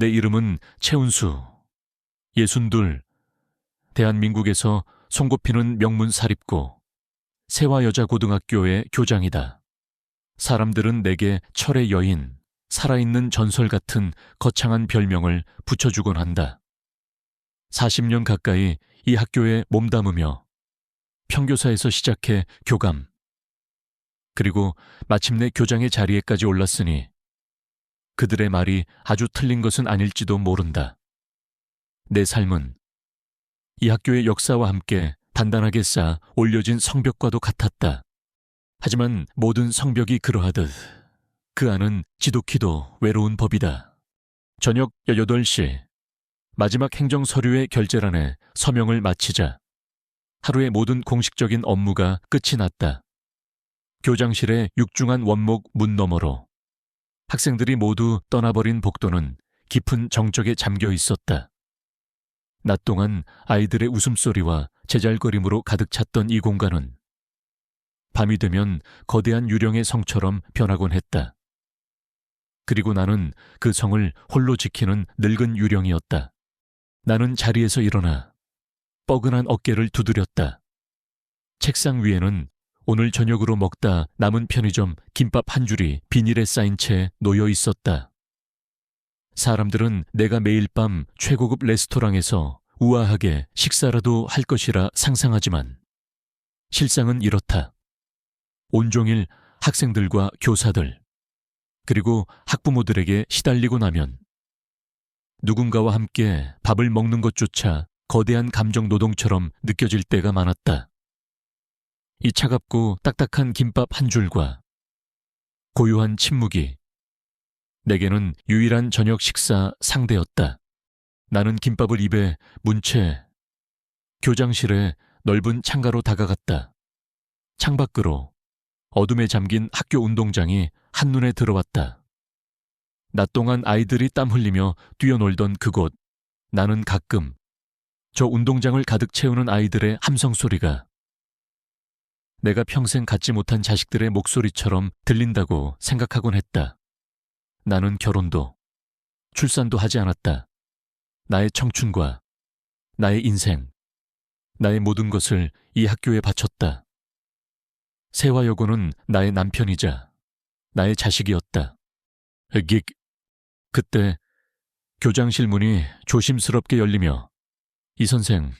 내 이름은 최운수, 62, 대한민국에서 손꼽히는 명문 사립고 세화여자고등학교의 교장이다. 사람들은 내게 철의 여인, 살아있는 전설 같은 거창한 별명을 붙여주곤 한다. 40년 가까이 이 학교에 몸담으며 평교사에서 시작해 교감, 그리고 마침내 교장의 자리에까지 올랐으니 그들의 말이 아주 틀린 것은 아닐지도 모른다. 내 삶은 이 학교의 역사와 함께 단단하게 쌓아 올려진 성벽과도 같았다. 하지만 모든 성벽이 그러하듯 그 안은 지독히도 외로운 법이다. 저녁 8시 마지막 행정 서류의 결제란에 서명을 마치자 하루의 모든 공식적인 업무가 끝이 났다. 교장실의 육중한 원목 문 너머로 학생들이 모두 떠나버린 복도는 깊은 정적에 잠겨 있었다. 낮 동안 아이들의 웃음소리와 제잘거림으로 가득 찼던 이 공간은 밤이 되면 거대한 유령의 성처럼 변하곤 했다. 그리고 나는 그 성을 홀로 지키는 늙은 유령이었다. 나는 자리에서 일어나 뻐근한 어깨를 두드렸다. 책상 위에는 오늘 저녁으로 먹다 남은 편의점 김밥 한 줄이 비닐에 쌓인 채 놓여 있었다. 사람들은 내가 매일 밤 최고급 레스토랑에서 우아하게 식사라도 할 것이라 상상하지만 실상은 이렇다. 온종일 학생들과 교사들, 그리고 학부모들에게 시달리고 나면 누군가와 함께 밥을 먹는 것조차 거대한 감정 노동처럼 느껴질 때가 많았다. 이 차갑고 딱딱한 김밥 한 줄과 고요한 침묵이 내게는 유일한 저녁 식사 상대였다. 나는 김밥을 입에 문 채 교장실의 넓은 창가로 다가갔다. 창밖으로 어둠에 잠긴 학교 운동장이 한눈에 들어왔다. 낮 동안 아이들이 땀 흘리며 뛰어놀던 그곳, 나는 가끔 저 운동장을 가득 채우는 아이들의 함성 소리가 내가 평생 갖지 못한 자식들의 목소리처럼 들린다고 생각하곤 했다. 나는 결혼도, 출산도 하지 않았다. 나의 청춘과 나의 인생, 나의 모든 것을 이 학교에 바쳤다. 세화여고는 나의 남편이자 나의 자식이었다. 그때 교장실 문이 조심스럽게 열리며 이 선생,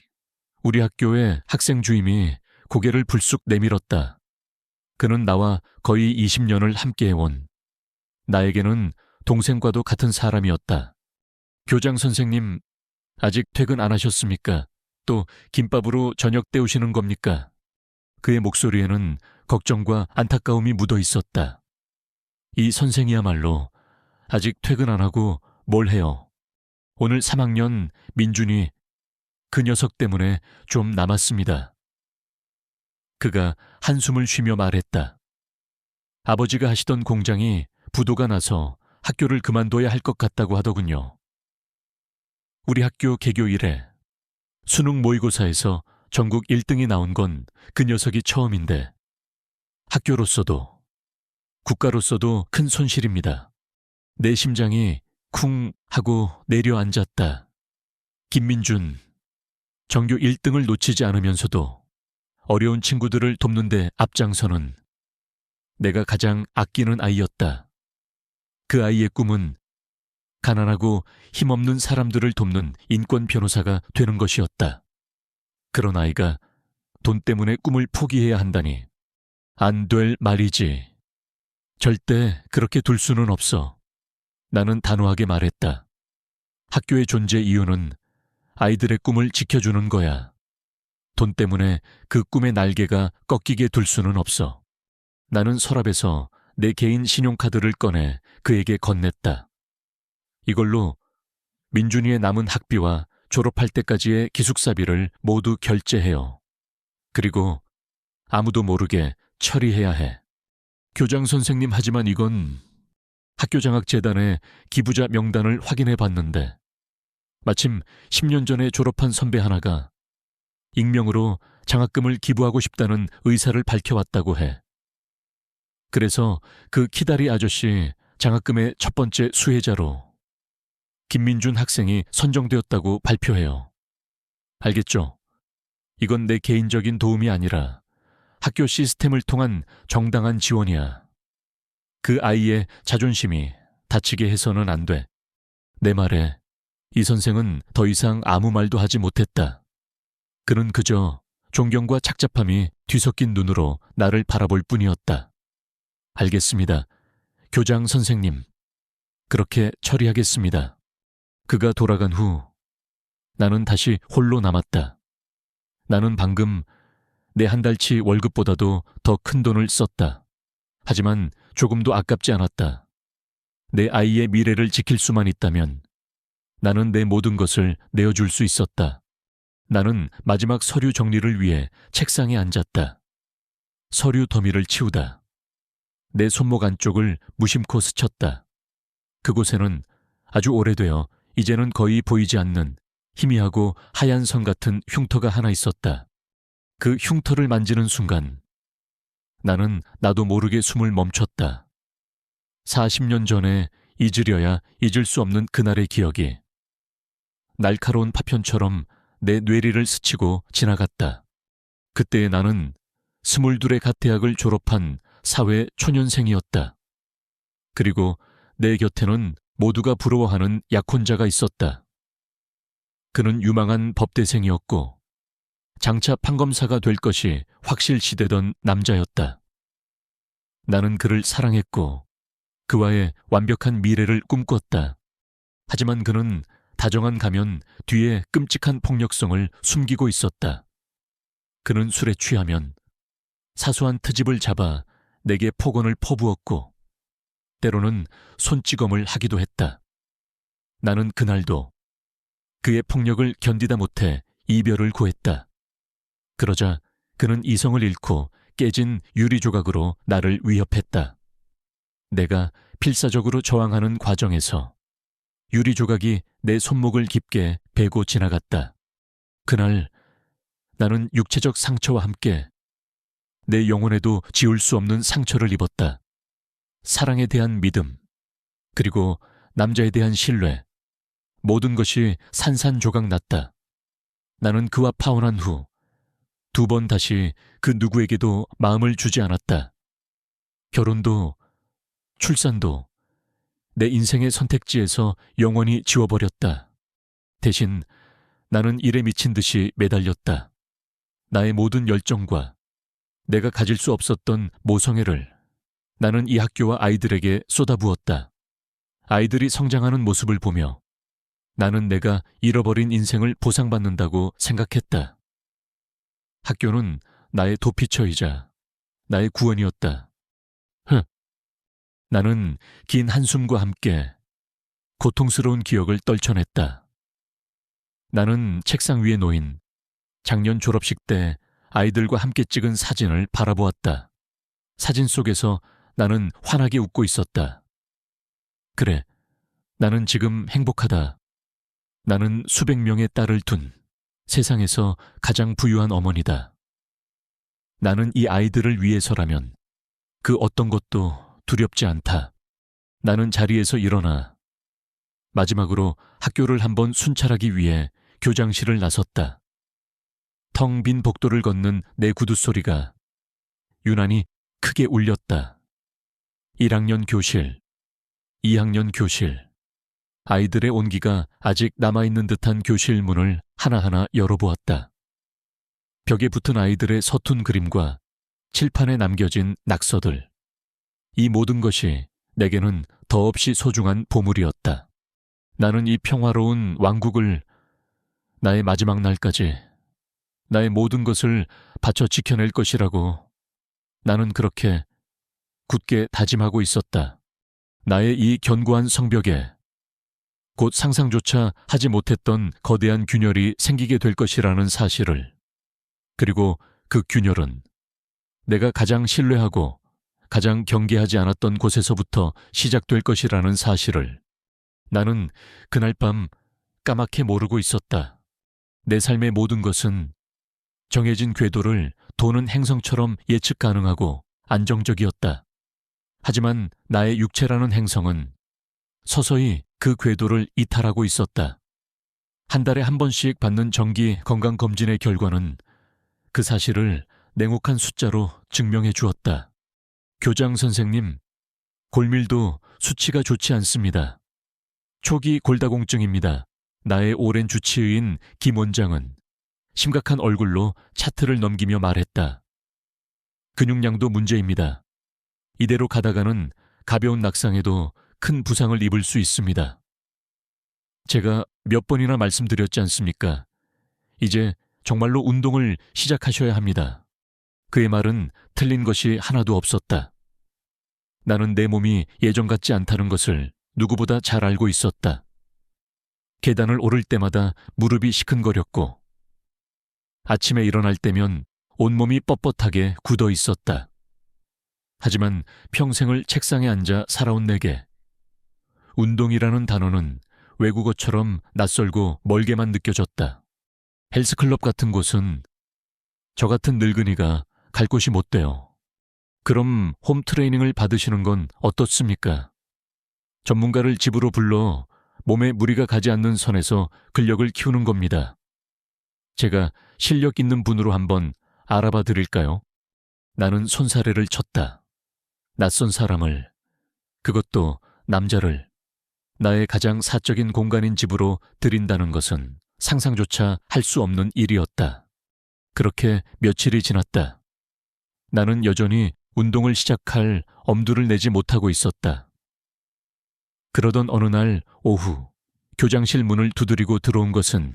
우리 학교의 학생 주임이 고개를 불쑥 내밀었다. 그는 나와 거의 20년을 함께해온 나에게는 동생과도 같은 사람이었다. 교장 선생님, 아직 퇴근 안 하셨습니까? 또 김밥으로 저녁 때우시는 겁니까? 그의 목소리에는 걱정과 안타까움이 묻어 있었다. 이 선생이야말로 아직 퇴근 안 하고 뭘 해요? 오늘 3학년 민준이 그 녀석 때문에 좀 남았습니다. 그가 한숨을 쉬며 말했다. 아버지가 하시던 공장이 부도가 나서 학교를 그만둬야 할 것 같다고 하더군요. 우리 학교 개교 이래 수능 모의고사에서 전국 1등이 나온 건 그 녀석이 처음인데 학교로서도 국가로서도 큰 손실입니다. 내 심장이 쿵 하고 내려앉았다. 김민준, 전교 1등을 놓치지 않으면서도 어려운 친구들을 돕는 데 앞장서는 내가 가장 아끼는 아이였다. 그 아이의 꿈은 가난하고 힘없는 사람들을 돕는 인권 변호사가 되는 것이었다. 그런 아이가 돈 때문에 꿈을 포기해야 한다니 안 될 말이지. 절대 그렇게 둘 수는 없어. 나는 단호하게 말했다. 학교의 존재 이유는 아이들의 꿈을 지켜주는 거야. 돈 때문에 그 꿈의 날개가 꺾이게 둘 수는 없어. 나는 서랍에서 내 개인 신용카드를 꺼내 그에게 건넸다. 이걸로 민준이의 남은 학비와 졸업할 때까지의 기숙사비를 모두 결제해요. 그리고 아무도 모르게 처리해야 해. 교장 선생님, 하지만 이건 학교장학재단의 기부자 명단을 확인해 봤는데 마침 10년 전에 졸업한 선배 하나가 익명으로 장학금을 기부하고 싶다는 의사를 밝혀왔다고 해. 그래서 그 키다리 아저씨 장학금의 첫 번째 수혜자로 김민준 학생이 선정되었다고 발표해요. 알겠죠? 이건 내 개인적인 도움이 아니라 학교 시스템을 통한 정당한 지원이야. 그 아이의 자존심이 다치게 해서는 안 돼. 내 말에 이 선생은 더 이상 아무 말도 하지 못했다. 그는 그저 존경과 착잡함이 뒤섞인 눈으로 나를 바라볼 뿐이었다. 알겠습니다. 교장 선생님. 그렇게 처리하겠습니다. 그가 돌아간 후 나는 다시 홀로 남았다. 나는 방금 내 한 달치 월급보다도 더 큰 돈을 썼다. 하지만 조금도 아깝지 않았다. 내 아이의 미래를 지킬 수만 있다면 나는 내 모든 것을 내어줄 수 있었다. 나는 마지막 서류 정리를 위해 책상에 앉았다. 서류 더미를 치우다. 내 손목 안쪽을 무심코 스쳤다. 그곳에는 아주 오래되어 이제는 거의 보이지 않는 희미하고 하얀 선 같은 흉터가 하나 있었다. 그 흉터를 만지는 순간 나는 나도 모르게 숨을 멈췄다. 40년 전에 잊으려야 잊을 수 없는 그날의 기억이 날카로운 파편처럼 내 뇌리를 스치고 지나갔다. 그때 나는 22의 갓 대학을 졸업한 사회 초년생이었다. 그리고 내 곁에는 모두가 부러워하는 약혼자가 있었다. 그는 유망한 법대생이었고 장차 판검사가 될 것이 확실시되던 남자였다. 나는 그를 사랑했고 그와의 완벽한 미래를 꿈꿨다. 하지만 그는 다정한 가면 뒤에 끔찍한 폭력성을 숨기고 있었다. 그는 술에 취하면 사소한 트집을 잡아 내게 폭언을 퍼부었고 때로는 손찌검을 하기도 했다. 나는 그날도 그의 폭력을 견디다 못해 이별을 구했다. 그러자 그는 이성을 잃고 깨진 유리 조각으로 나를 위협했다. 내가 필사적으로 저항하는 과정에서 유리 조각이 내 손목을 깊게 베고 지나갔다. 그날 나는 육체적 상처와 함께 내 영혼에도 지울 수 없는 상처를 입었다. 사랑에 대한 믿음, 그리고 남자에 대한 신뢰, 모든 것이 산산조각 났다. 나는 그와 파혼한 후 2번 다시 그 누구에게도 마음을 주지 않았다. 결혼도 출산도 내 인생의 선택지에서 영원히 지워버렸다. 대신 나는 일에 미친 듯이 매달렸다. 나의 모든 열정과 내가 가질 수 없었던 모성애를 나는 이 학교와 아이들에게 쏟아부었다. 아이들이 성장하는 모습을 보며 나는 내가 잃어버린 인생을 보상받는다고 생각했다. 학교는 나의 도피처이자 나의 구원이었다. 나는 긴 한숨과 함께 고통스러운 기억을 떨쳐냈다. 나는 책상 위에 놓인 작년 졸업식 때 아이들과 함께 찍은 사진을 바라보았다. 사진 속에서 나는 환하게 웃고 있었다. 그래, 나는 지금 행복하다. 나는 수백 명의 딸을 둔 세상에서 가장 부유한 어머니다. 나는 이 아이들을 위해서라면 그 어떤 것도 두렵지 않다. 나는 자리에서 일어나 마지막으로 학교를 한번 순찰하기 위해 교장실을 나섰다. 텅 빈 복도를 걷는 내 구두 소리가 유난히 크게 울렸다. 1학년 교실, 2학년 교실, 아이들의 온기가 아직 남아있는 듯한 교실 문을 하나하나 열어보았다. 벽에 붙은 아이들의 서툰 그림과 칠판에 남겨진 낙서들, 이 모든 것이 내게는 더없이 소중한 보물이었다. 나는 이 평화로운 왕국을 나의 마지막 날까지 나의 모든 것을 바쳐 지켜낼 것이라고 나는 그렇게 굳게 다짐하고 있었다. 나의 이 견고한 성벽에 곧 상상조차 하지 못했던 거대한 균열이 생기게 될 것이라는 사실을, 그리고 그 균열은 내가 가장 신뢰하고 가장 경계하지 않았던 곳에서부터 시작될 것이라는 사실을 나는 그날 밤 까맣게 모르고 있었다. 내 삶의 모든 것은 정해진 궤도를 도는 행성처럼 예측 가능하고 안정적이었다. 하지만 나의 육체라는 행성은 서서히 그 궤도를 이탈하고 있었다. 한 달에 한 번씩 받는 정기 건강검진의 결과는 그 사실을 냉혹한 숫자로 증명해 주었다. 교장 선생님, 골밀도 수치가 좋지 않습니다. 초기 골다공증입니다. 나의 오랜 주치의인 김 원장은 심각한 얼굴로 차트를 넘기며 말했다. 근육량도 문제입니다. 이대로 가다가는 가벼운 낙상에도 큰 부상을 입을 수 있습니다. 제가 몇 번이나 말씀드렸지 않습니까? 이제 정말로 운동을 시작하셔야 합니다. 그의 말은 틀린 것이 하나도 없었다. 나는 내 몸이 예전 같지 않다는 것을 누구보다 잘 알고 있었다. 계단을 오를 때마다 무릎이 시큰거렸고 아침에 일어날 때면 온몸이 뻣뻣하게 굳어 있었다. 하지만 평생을 책상에 앉아 살아온 내게 운동이라는 단어는 외국어처럼 낯설고 멀게만 느껴졌다. 헬스클럽 같은 곳은 저 같은 늙은이가 갈 곳이 못 돼요. 그럼 홈트레이닝을 받으시는 건 어떻습니까? 전문가를 집으로 불러 몸에 무리가 가지 않는 선에서 근력을 키우는 겁니다. 제가 실력 있는 분으로 한번 알아봐 드릴까요? 나는 손사래를 쳤다. 낯선 사람을, 그것도 남자를 나의 가장 사적인 공간인 집으로 들인다는 것은 상상조차 할 수 없는 일이었다. 그렇게 며칠이 지났다. 나는 여전히 운동을 시작할 엄두를 내지 못하고 있었다. 그러던 어느 날 오후 교장실 문을 두드리고 들어온 것은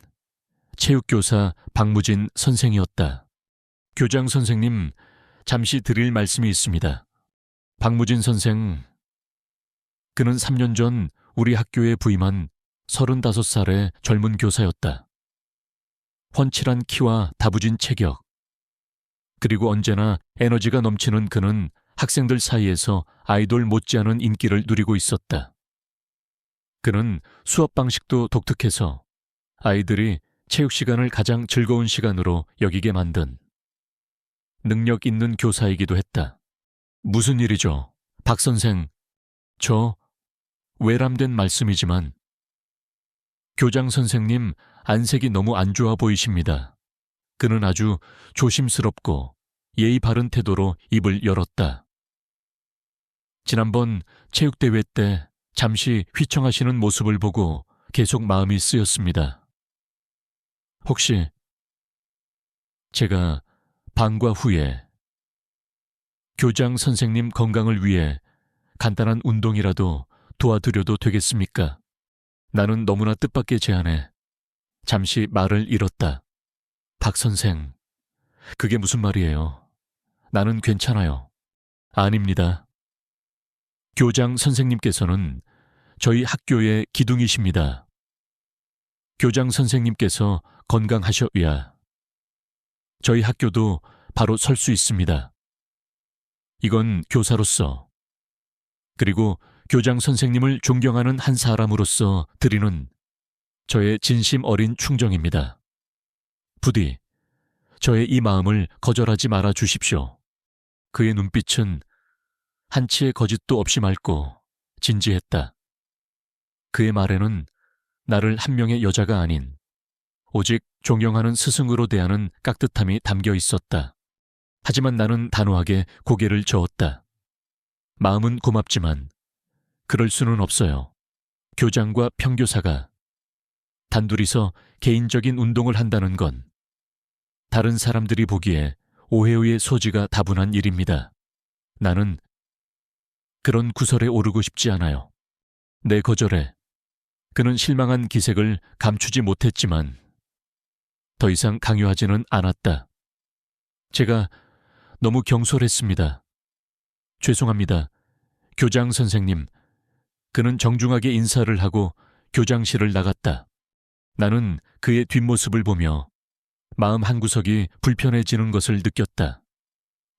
체육교사 박무진 선생이었다. 교장 선생님, 잠시 드릴 말씀이 있습니다. 박무진 선생, 그는 3년 전 우리 학교에 부임한 35살의 젊은 교사였다. 훤칠한 키와 다부진 체격, 그리고 언제나 에너지가 넘치는 그는 학생들 사이에서 아이돌 못지않은 인기를 누리고 있었다. 그는 수업 방식도 독특해서 아이들이 체육 시간을 가장 즐거운 시간으로 여기게 만든 능력 있는 교사이기도 했다. 무슨 일이죠? 박 선생, 저 외람된 말씀이지만 교장 선생님 안색이 너무 안 좋아 보이십니다. 그는 아주 조심스럽고 예의 바른 태도로 입을 열었다. 지난번 체육대회 때 잠시 휘청하시는 모습을 보고 계속 마음이 쓰였습니다. 혹시 제가 방과 후에 교장 선생님 건강을 위해 간단한 운동이라도 도와드려도 되겠습니까? 나는 너무나 뜻밖의 제안에 잠시 말을 잃었다. 박 선생, 그게 무슨 말이에요? 나는 괜찮아요. 아닙니다. 교장 선생님께서는 저희 학교의 기둥이십니다. 교장 선생님께서 건강하셔야 저희 학교도 바로 설 수 있습니다. 이건 교사로서, 그리고 교장 선생님을 존경하는 한 사람으로서 드리는 저의 진심 어린 충정입니다. 부디 저의 이 마음을 거절하지 말아 주십시오. 그의 눈빛은 한치의 거짓도 없이 맑고 진지했다. 그의 말에는 나를 한 명의 여자가 아닌 오직 존경하는 스승으로 대하는 깍듯함이 담겨 있었다. 하지만 나는 단호하게 고개를 저었다. 마음은 고맙지만 그럴 수는 없어요. 교장과 평교사가 단둘이서 개인적인 운동을 한다는 건 다른 사람들이 보기에 오해의 소지가 다분한 일입니다. 나는 그런 구설에 오르고 싶지 않아요. 내 거절에 그는 실망한 기색을 감추지 못했지만 더 이상 강요하지는 않았다. 제가 너무 경솔했습니다. 죄송합니다. 교장 선생님. 그는 정중하게 인사를 하고 교장실을 나갔다. 나는 그의 뒷모습을 보며 마음 한구석이 불편해지는 것을 느꼈다.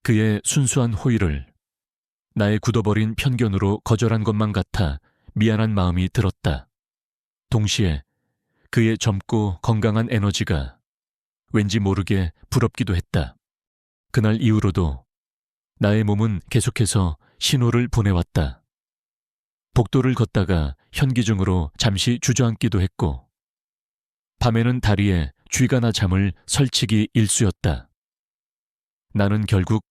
그의 순수한 호의를 나의 굳어버린 편견으로 거절한 것만 같아 미안한 마음이 들었다. 동시에 그의 젊고 건강한 에너지가 왠지 모르게 부럽기도 했다. 그날 이후로도 나의 몸은 계속해서 신호를 보내왔다. 복도를 걷다가 현기증으로 잠시 주저앉기도 했고, 밤에는 다리에 쥐가 나 잠을 설치기 일쑤였다. 나는 결국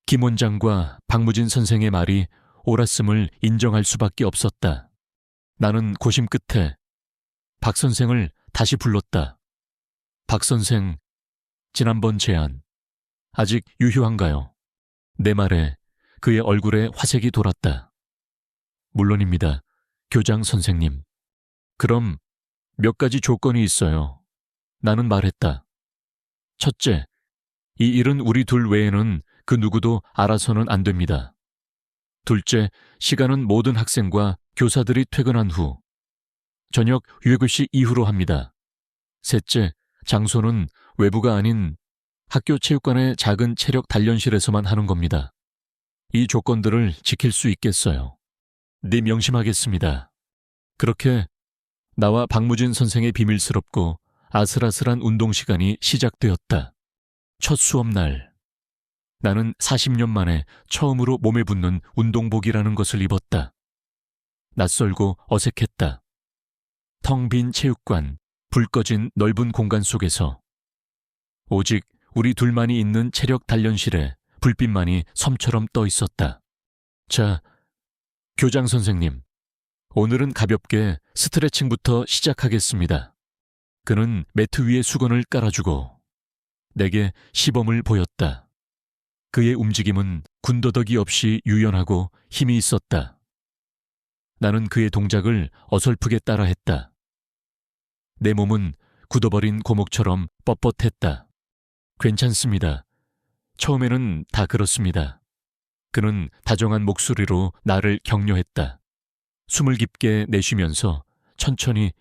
김 원장과 박무진 선생의 말이 옳았음을 인정할 수밖에 없었다. 나는 고심 끝에 박 선생을 다시 불렀다. 박 선생, 지난번 제안 아직 유효한가요? 내 말에 그의 얼굴에 화색이 돌았다. 물론입니다, 교장 선생님. 그럼 몇 가지 조건이 있어요. 나는 말했다. 첫째, 이 일은 우리 둘 외에는 그 누구도 알아서는 안 됩니다. 둘째, 시간은 모든 학생과 교사들이 퇴근한 후, 저녁 유해교시 이후로 합니다. 셋째, 장소는 외부가 아닌 학교 체육관의 작은 체력 단련실에서만 하는 겁니다. 이 조건들을 지킬 수 있겠어요? 네, 명심하겠습니다. 그렇게 나와 박무진 선생의 비밀스럽고 아슬아슬한 운동 시간이 시작되었다. 첫 수업날, 나는 40년 만에 처음으로 몸에 붙는 운동복이라는 것을 입었다. 낯설고 어색했다. 텅 빈 체육관, 불 꺼진 넓은 공간 속에서 오직 우리 둘만이 있는 체력 단련실에 불빛만이 섬처럼 떠 있었다. 자, 교장 선생님, 오늘은 가볍게 스트레칭부터 시작하겠습니다. 그는 매트 위에 수건을 깔아주고 내게 시범을 보였다. 그의 움직임은 군더더기 없이 유연하고 힘이 있었다. 나는 그의 동작을 어설프게 따라했다. 내 몸은 굳어버린 고목처럼 뻣뻣했다. 괜찮습니다. 처음에는 다 그렇습니다. 그는 다정한 목소리로 나를 격려했다. 숨을 깊게 내쉬면서 천천히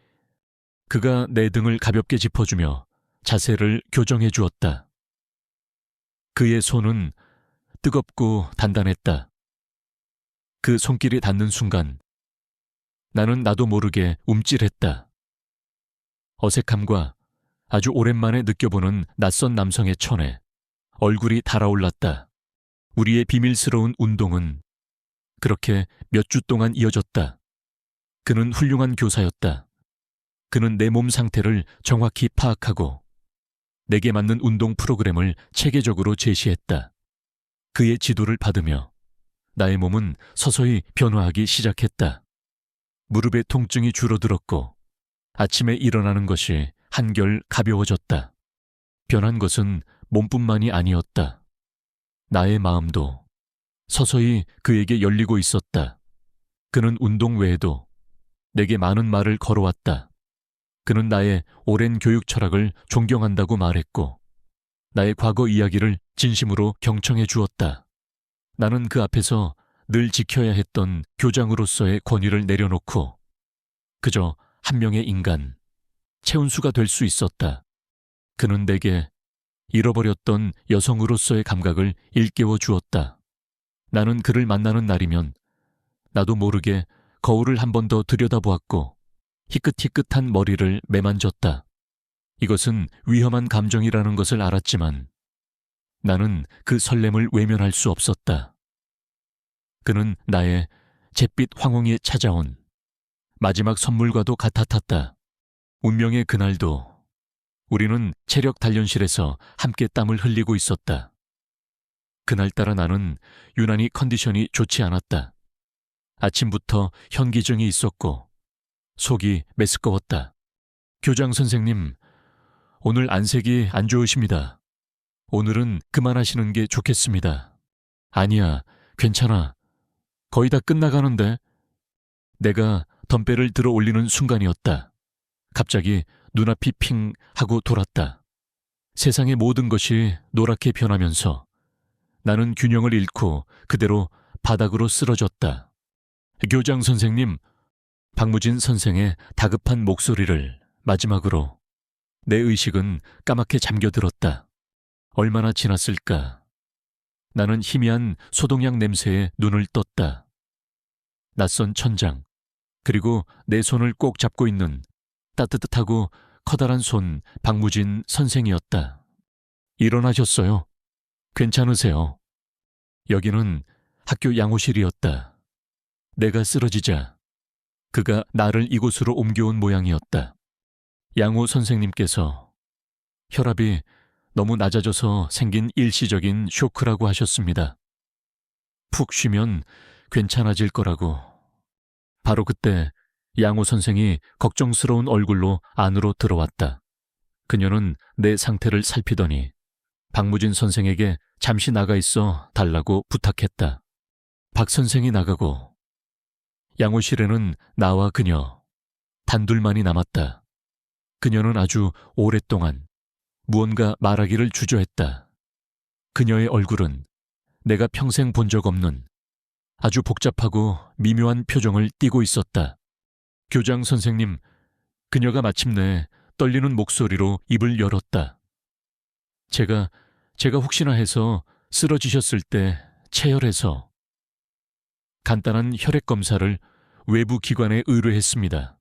그가 내 등을 가볍게 짚어주며 자세를 교정해 주었다. 그의 손은 뜨겁고 단단했다. 그 손길이 닿는 순간 나는 나도 모르게 움찔했다. 어색함과 아주 오랜만에 느껴보는 낯선 남성의 천에 얼굴이 달아올랐다. 우리의 비밀스러운 운동은 그렇게 몇 주 동안 이어졌다. 그는 훌륭한 교사였다. 그는 내 몸 상태를 정확히 파악하고 내게 맞는 운동 프로그램을 체계적으로 제시했다. 그의 지도를 받으며 나의 몸은 서서히 변화하기 시작했다. 무릎의 통증이 줄어들었고 아침에 일어나는 것이 한결 가벼워졌다. 변한 것은 몸뿐만이 아니었다. 나의 마음도 서서히 그에게 열리고 있었다. 그는 운동 외에도 내게 많은 말을 걸어왔다. 그는 나의 오랜 교육 철학을 존경한다고 말했고 나의 과거 이야기를 진심으로 경청해 주었다. 나는 그 앞에서 늘 지켜야 했던 교장으로서의 권위를 내려놓고 그저 한 명의 인간, 채운수가 될 수 있었다. 그는 내게 잃어버렸던 여성으로서의 감각을 일깨워 주었다. 나는 그를 만나는 날이면 나도 모르게 거울을 한 번 더 들여다보았고 희끗희끗한 머리를 매만졌다. 이것은 위험한 감정이라는 것을 알았지만 나는 그 설렘을 외면할 수 없었다. 그는 나의 잿빛 황홍이에 찾아온 마지막 선물과도 같았다. 운명의 그날도 우리는 체력 단련실에서 함께 땀을 흘리고 있었다. 그날따라 나는 유난히 컨디션이 좋지 않았다. 아침부터 현기증이 있었고 속이 메스꺼웠다. 교장 선생님, 오늘 안색이 안 좋으십니다. 오늘은 그만하시는 게 좋겠습니다. 아니야, 괜찮아. 거의 다 끝나가는데. 내가 덤벨을 들어 올리는 순간이었다. 갑자기 눈앞이 핑 하고 돌았다. 세상의 모든 것이 노랗게 변하면서 나는 균형을 잃고 그대로 바닥으로 쓰러졌다. 교장 선생님, 박무진 선생의 다급한 목소리를 마지막으로 내 의식은 까맣게 잠겨들었다. 얼마나 지났을까. 나는 희미한 소독약 냄새에 눈을 떴다. 낯선 천장, 그리고 내 손을 꼭 잡고 있는 따뜻하고 커다란 손 박무진 선생이었다. 일어나셨어요? 괜찮으세요? 여기는 학교 양호실이었다. 내가 쓰러지자 그가 나를 이곳으로 옮겨온 모양이었다. 양호 선생님께서 혈압이 너무 낮아져서 생긴 일시적인 쇼크라고 하셨습니다. 푹 쉬면 괜찮아질 거라고. 바로 그때 양호 선생이 걱정스러운 얼굴로 안으로 들어왔다. 그녀는 내 상태를 살피더니 박무진 선생에게 잠시 나가 있어 달라고 부탁했다. 박 선생이 나가고 양호실에는 나와 그녀, 단둘만이 남았다. 그녀는 아주 오랫동안 무언가 말하기를 주저했다. 그녀의 얼굴은 내가 평생 본 적 없는 아주 복잡하고 미묘한 표정을 띠고 있었다. 교장 선생님, 그녀가 마침내 떨리는 목소리로 입을 열었다. 제가 혹시나 해서 쓰러지셨을 때 체열해서 간단한 혈액 검사를 외부 기관에 의뢰했습니다.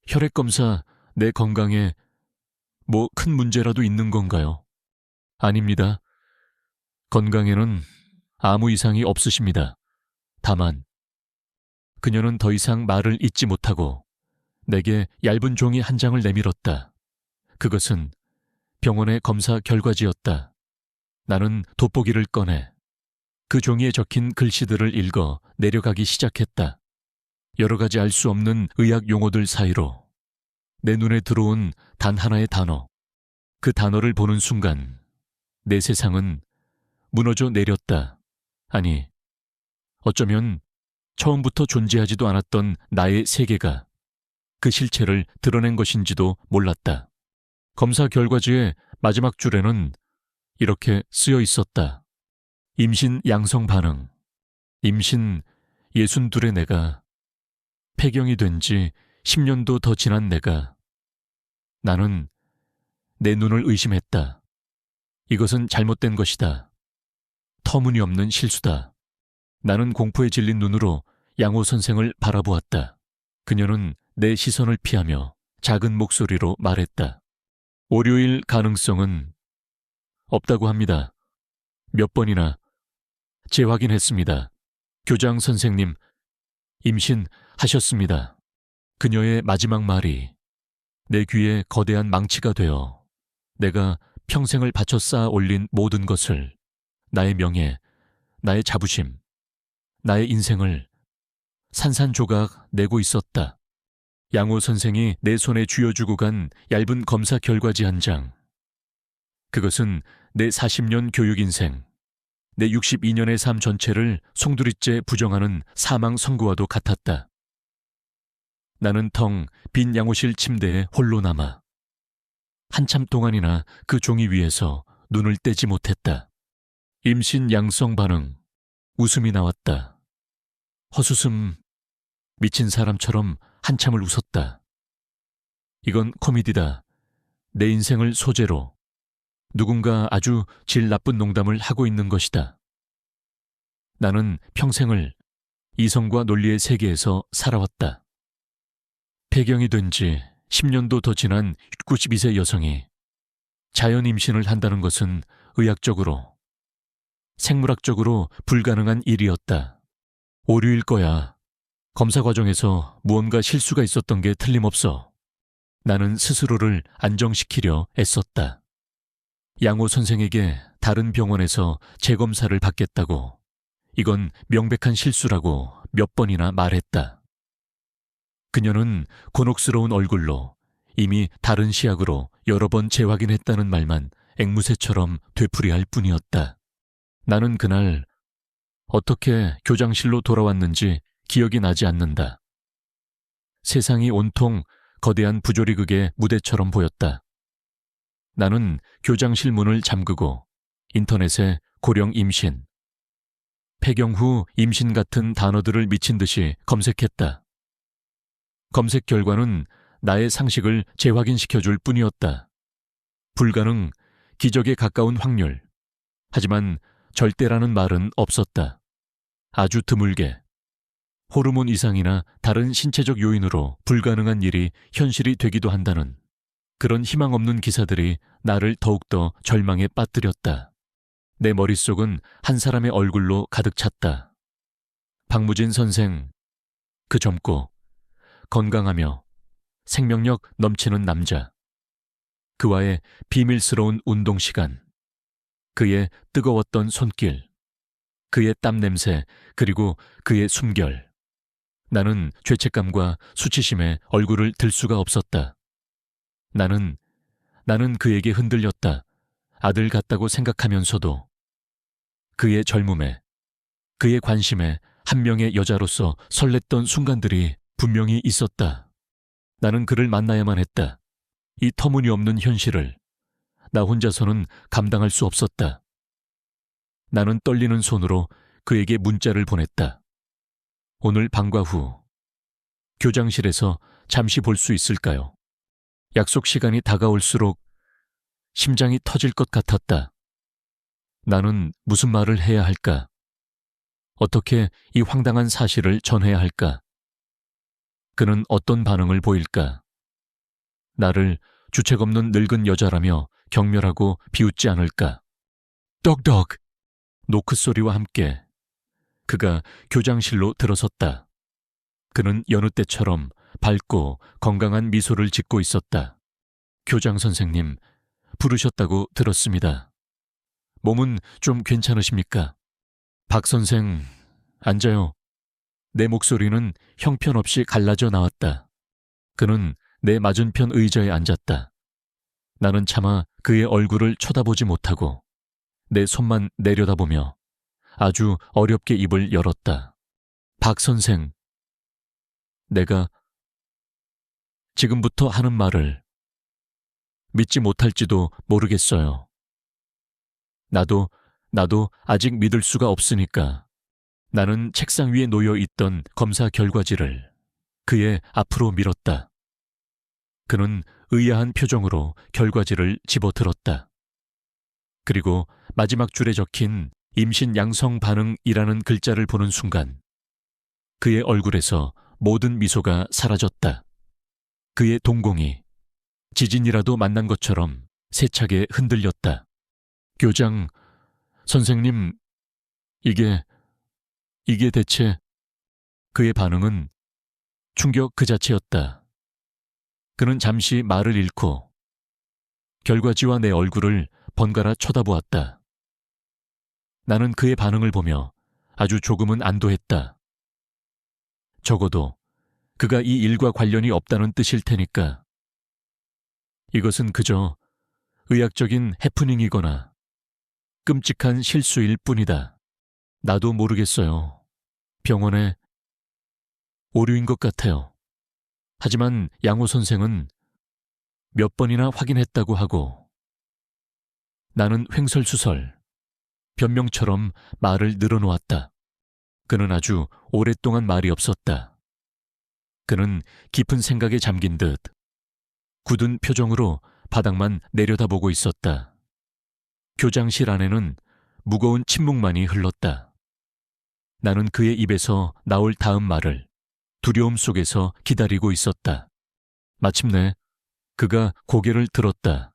혈액 검사 내 건강에 뭐 큰 문제라도 있는 건가요? 아닙니다. 건강에는 아무 이상이 없으십니다. 다만 그녀는 더 이상 말을 잇지 못하고 내게 얇은 종이 한 장을 내밀었다. 그것은 병원의 검사 결과지였다. 나는 돋보기를 꺼내 그 종이에 적힌 글씨들을 읽어 내려가기 시작했다. 여러 가지 알 수 없는 의학 용어들 사이로 내 눈에 들어온 단 하나의 단어. 그 단어를 보는 순간 내 세상은 무너져 내렸다. 아니, 어쩌면 처음부터 존재하지도 않았던 나의 세계가 그 실체를 드러낸 것인지도 몰랐다. 검사 결과지의 마지막 줄에는 이렇게 쓰여 있었다. 임신 양성 반응. 임신 62의 내가, 폐경이 된 지 10년도 더 지난 내가. 나는 내 눈을 의심했다. 이것은 잘못된 것이다. 터무니없는 실수다. 나는 공포에 질린 눈으로 양호 선생을 바라보았다. 그녀는 내 시선을 피하며 작은 목소리로 말했다. 오류일 가능성은 없다고 합니다. 몇 번이나 재확인했습니다. 교장 선생님, 임신하셨습니다. 그녀의 마지막 말이 내 귀에 거대한 망치가 되어 내가 평생을 바쳐 쌓아 올린 모든 것을, 나의 명예, 나의 자부심, 나의 인생을 산산조각 내고 있었다. 양호 선생이 내 손에 쥐어주고 간 얇은 검사 결과지 한 장. 그것은 내 40년 교육 인생, 내 62년의 삶 전체를 송두리째 부정하는 사망 선고와도 같았다. 나는 텅 빈 양호실 침대에 홀로 남아 한참 동안이나 그 종이 위에서 눈을 떼지 못했다. 임신 양성 반응. 웃음이 나왔다. 헛웃음. 미친 사람처럼 한참을 웃었다. 이건 코미디다. 내 인생을 소재로 누군가 아주 질 나쁜 농담을 하고 있는 것이다. 나는 평생을 이성과 논리의 세계에서 살아왔다. 폐경이 된 지 10년도 더 지난 92세 여성이 자연 임신을 한다는 것은 의학적으로, 생물학적으로 불가능한 일이었다. 오류일 거야. 검사 과정에서 무언가 실수가 있었던 게 틀림없어. 나는 스스로를 안정시키려 애썼다. 양호 선생에게 다른 병원에서 재검사를 받겠다고, 이건 명백한 실수라고 몇 번이나 말했다. 그녀는 곤혹스러운 얼굴로 이미 다른 시약으로 여러 번 재확인했다는 말만 앵무새처럼 되풀이할 뿐이었다. 나는 그날 어떻게 교장실로 돌아왔는지 기억이 나지 않는다. 세상이 온통 거대한 부조리극의 무대처럼 보였다. 나는 교장실 문을 잠그고 인터넷에 고령 임신, 폐경 후 임신 같은 단어들을 미친 듯이 검색했다. 검색 결과는 나의 상식을 재확인시켜줄 뿐이었다. 불가능, 기적에 가까운 확률. 하지만 절대라는 말은 없었다. 아주 드물게 호르몬 이상이나 다른 신체적 요인으로 불가능한 일이 현실이 되기도 한다는 그런 희망 없는 기사들이 나를 더욱더 절망에 빠뜨렸다. 내 머릿속은 한 사람의 얼굴로 가득 찼다. 박무진 선생, 그 젊고 건강하며 생명력 넘치는 남자. 그와의 비밀스러운 운동 시간. 그의 뜨거웠던 손길. 그의 땀 냄새, 그리고 그의 숨결. 나는 죄책감과 수치심에 얼굴을 들 수가 없었다. 나는 그에게 흔들렸다. 아들 같다고 생각하면서도. 그의 젊음에, 그의 관심에 한 명의 여자로서 설렜던 순간들이 분명히 있었다. 나는 그를 만나야만 했다. 이 터무니없는 현실을 나 혼자서는 감당할 수 없었다. 나는 떨리는 손으로 그에게 문자를 보냈다. 오늘 방과 후 교장실에서 잠시 볼 수 있을까요? 약속 시간이 다가올수록 심장이 터질 것 같았다. 나는 무슨 말을 해야 할까? 어떻게 이 황당한 사실을 전해야 할까? 그는 어떤 반응을 보일까? 나를 주책 없는 늙은 여자라며 경멸하고 비웃지 않을까? 떡떡! 노크 소리와 함께 그가 교장실로 들어섰다. 그는 여느 때처럼 밝고 건강한 미소를 짓고 있었다. 교장 선생님, 부르셨다고 들었습니다. 몸은 좀 괜찮으십니까? 박 선생, 앉아요. 내 목소리는 형편없이 갈라져 나왔다. 그는 내 맞은편 의자에 앉았다. 나는 차마 그의 얼굴을 쳐다보지 못하고 내 손만 내려다보며 아주 어렵게 입을 열었다. 박 선생, 내가 지금부터 하는 말을 믿지 못할지도 모르겠어요. 나도 아직 믿을 수가 없으니까. 나는 책상 위에 놓여 있던 검사 결과지를 그의 앞으로 밀었다. 그는 의아한 표정으로 결과지를 집어들었다. 그리고 마지막 줄에 적힌 임신 양성 반응이라는 글자를 보는 순간 그의 얼굴에서 모든 미소가 사라졌다. 그의 동공이 지진이라도 만난 것처럼 세차게 흔들렸다. 교장 선생님, 이게 대체... 그의 반응은 충격 그 자체였다. 그는 잠시 말을 잃고 결과지와 내 얼굴을 번갈아 쳐다보았다. 나는 그의 반응을 보며 아주 조금은 안도했다. 적어도 그가 이 일과 관련이 없다는 뜻일 테니까. 이것은 그저 의학적인 해프닝이거나 끔찍한 실수일 뿐이다. 나도 모르겠어요. 병원에 오류인 것 같아요. 하지만 양호 선생은 몇 번이나 확인했다고 하고. 나는 횡설수설, 변명처럼 말을 늘어놓았다. 그는 아주 오랫동안 말이 없었다. 그는 깊은 생각에 잠긴 듯 굳은 표정으로 바닥만 내려다보고 있었다. 교장실 안에는 무거운 침묵만이 흘렀다. 나는 그의 입에서 나올 다음 말을 두려움 속에서 기다리고 있었다. 마침내 그가 고개를 들었다.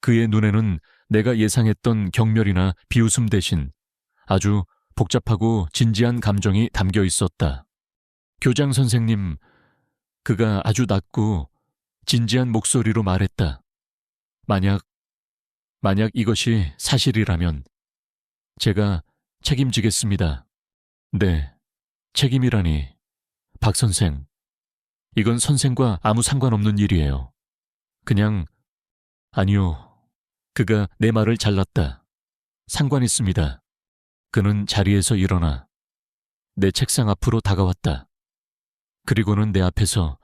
그의 눈에는 내가 예상했던 경멸이나 비웃음 대신 아주 복잡하고 진지한 감정이 담겨 있었다. 교장 선생님, 그가 아주 낮고 진지한 목소리로 말했다. 만약 이것이 사실이라면 제가 책임지겠습니다. 네, 책임이라니. 박 선생, 이건 선생과 아무 상관없는 일이에요. 그냥, 아니요. 그가 내 말을 잘랐다. 상관 있습니다. 그는 자리에서 일어나 내 책상 앞으로 다가왔다. 그리고는 내 앞에서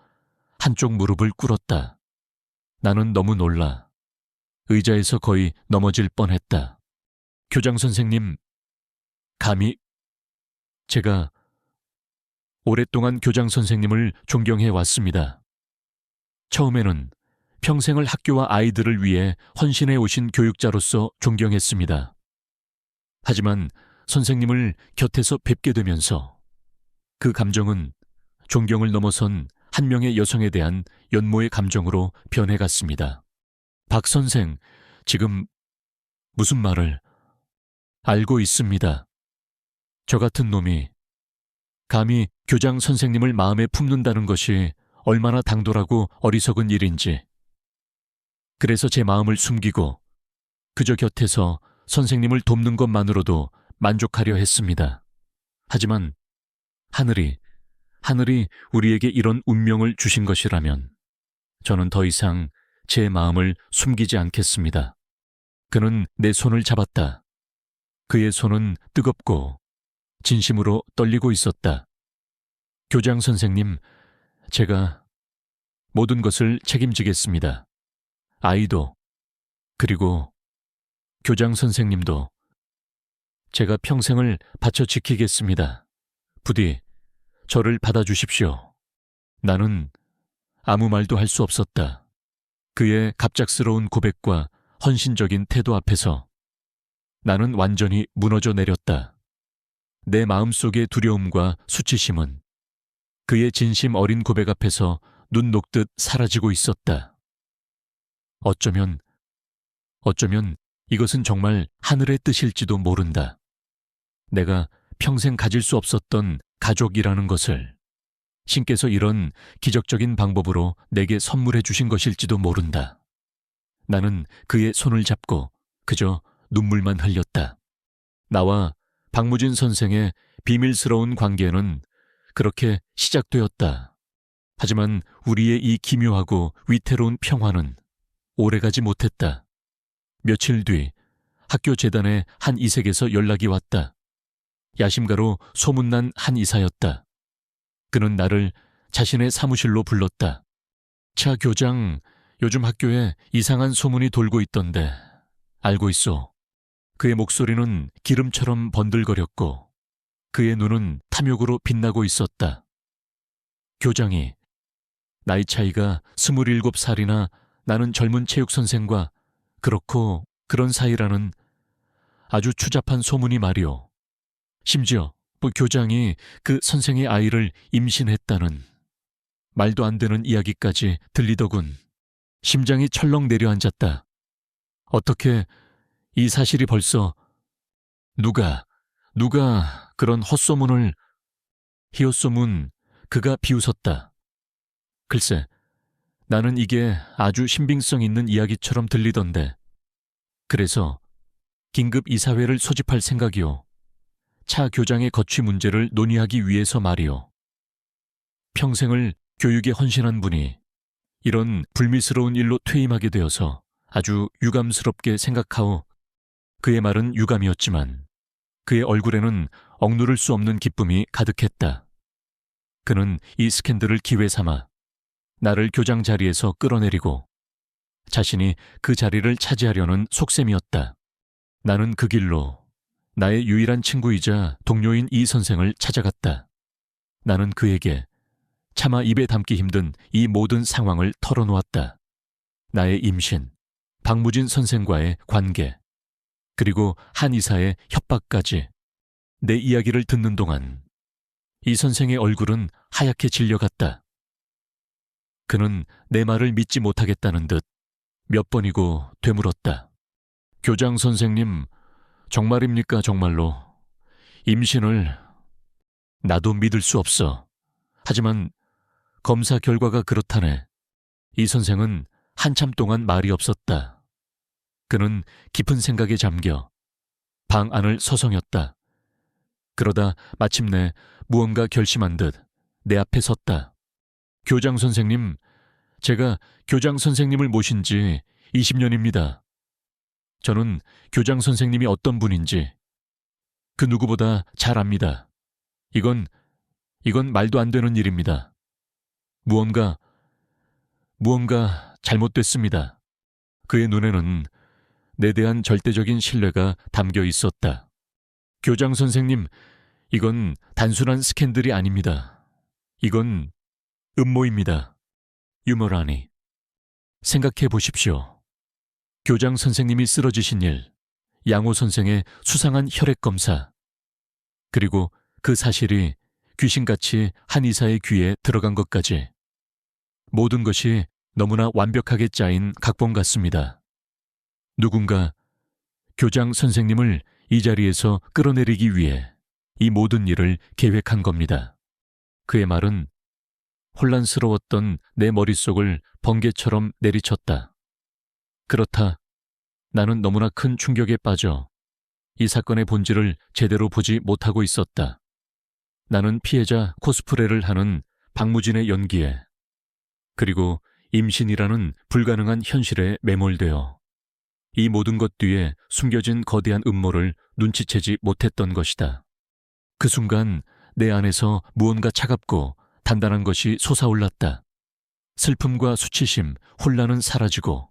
한쪽 무릎을 꿇었다. 나는 너무 놀라 의자에서 거의 넘어질 뻔했다. 교장 선생님, 감히... 제가 오랫동안 교장 선생님을 존경해 왔습니다. 처음에는 평생을 학교와 아이들을 위해 헌신해 오신 교육자로서 존경했습니다. 하지만 선생님을 곁에서 뵙게 되면서 그 감정은 존경을 넘어선 한 명의 여성에 대한 연모의 감정으로 변해갔습니다. 박 선생, 지금 무슨 말을... 알고 있습니다. 저 같은 놈이 감히 교장 선생님을 마음에 품는다는 것이 얼마나 당돌하고 어리석은 일인지. 그래서 제 마음을 숨기고 그저 곁에서 선생님을 돕는 것만으로도 만족하려 했습니다. 하지만 하늘이 우리에게 이런 운명을 주신 것이라면 저는 더 이상 제 마음을 숨기지 않겠습니다. 그는 내 손을 잡았다. 그의 손은 뜨겁고 진심으로 떨리고 있었다. 교장 선생님, 제가 모든 것을 책임지겠습니다. 아이도, 그리고 교장 선생님도 제가 평생을 바쳐 지키겠습니다. 부디 저를 받아주십시오. 나는 아무 말도 할 수 없었다. 그의 갑작스러운 고백과 헌신적인 태도 앞에서 나는 완전히 무너져 내렸다. 내 마음속의 두려움과 수치심은 그의 진심 어린 고백 앞에서 눈 녹듯 사라지고 있었다. 어쩌면 이것은 정말 하늘의 뜻일지도 모른다. 내가 평생 가질 수 없었던 가족이라는 것을 신께서 이런 기적적인 방법으로 내게 선물해 주신 것일지도 모른다. 나는 그의 손을 잡고 그저 눈물만 흘렸다. 나와 박무진 선생의 비밀스러운 관계는 그렇게 시작되었다. 하지만 우리의 이 기묘하고 위태로운 평화는 오래가지 못했다. 며칠 뒤 학교 재단의 한 이색에서 연락이 왔다. 야심가로 소문난 한 이사였다. 그는 나를 자신의 사무실로 불렀다. 차 교장, 요즘 학교에 이상한 소문이 돌고 있던데 알고 있소? 그의 목소리는 기름처럼 번들거렸고 그의 눈은 탐욕으로 빛나고 있었다. 교장이 나이 차이가 27살이나 나는 젊은 체육선생과 그렇고 그런 사이라는 아주 추잡한 소문이 말이오. 심지어 교장이 그 선생의 아이를 임신했다는 말도 안 되는 이야기까지 들리더군. 심장이 철렁 내려앉았다. 어떻게 이 사실이 벌써 누가 그런 헛소문을 히읗소문 그가 비웃었다. 글쎄, 나는 이게 아주 신빙성 있는 이야기처럼 들리던데. 그래서 긴급 이사회를 소집할 생각이오. 차 교장의 거취 문제를 논의하기 위해서 말이오. 평생을 교육에 헌신한 분이 이런 불미스러운 일로 퇴임하게 되어서 아주 유감스럽게 생각하오. 그의 말은 유감이었지만 그의 얼굴에는 억누를 수 없는 기쁨이 가득했다. 그는 이 스캔들을 기회 삼아 나를 교장 자리에서 끌어내리고 자신이 그 자리를 차지하려는 속셈이었다. 나는 그 길로 나의 유일한 친구이자 동료인 이 선생을 찾아갔다. 나는 그에게 차마 입에 담기 힘든 이 모든 상황을 털어놓았다. 나의 임신, 박무진 선생과의 관계, 그리고 한 이사의 협박까지. 내 이야기를 듣는 동안 이 선생의 얼굴은 하얗게 질려갔다. 그는 내 말을 믿지 못하겠다는 듯 몇 번이고 되물었다. 교장 선생님, 정말입니까 정말로? 임신을 나도 믿을 수 없어. 하지만 검사 결과가 그렇다네. 이 선생은 한참 동안 말이 없었다. 그는 깊은 생각에 잠겨 방 안을 서성였다. 그러다 마침내 무언가 결심한 듯 내 앞에 섰다. 교장 선생님, 제가 교장 선생님을 모신 지 20년입니다. 저는 교장 선생님이 어떤 분인지 그 누구보다 잘 압니다. 이건 말도 안 되는 일입니다. 무언가 잘못됐습니다. 그의 눈에는 내 대한 절대적인 신뢰가 담겨 있었다. 교장 선생님, 이건 단순한 스캔들이 아닙니다. 이건 음모입니다. 유머라니. 생각해 보십시오. 교장 선생님이 쓰러지신 일, 양호 선생의 수상한 혈액 검사, 그리고 그 사실이 귀신같이 한 이사의 귀에 들어간 것까지. 모든 것이 너무나 완벽하게 짜인 각본 같습니다. 누군가 교장 선생님을 이 자리에서 끌어내리기 위해 이 모든 일을 계획한 겁니다. 그의 말은 혼란스러웠던 내 머릿속을 번개처럼 내리쳤다. 그렇다. 나는 너무나 큰 충격에 빠져 이 사건의 본질을 제대로 보지 못하고 있었다. 나는 피해자 코스프레를 하는 박무진의 연기에, 그리고 임신이라는 불가능한 현실에 매몰되어 이 모든 것 뒤에 숨겨진 거대한 음모를 눈치채지 못했던 것이다. 그 순간 내 안에서 무언가 차갑고 단단한 것이 솟아올랐다. 슬픔과 수치심, 혼란은 사라지고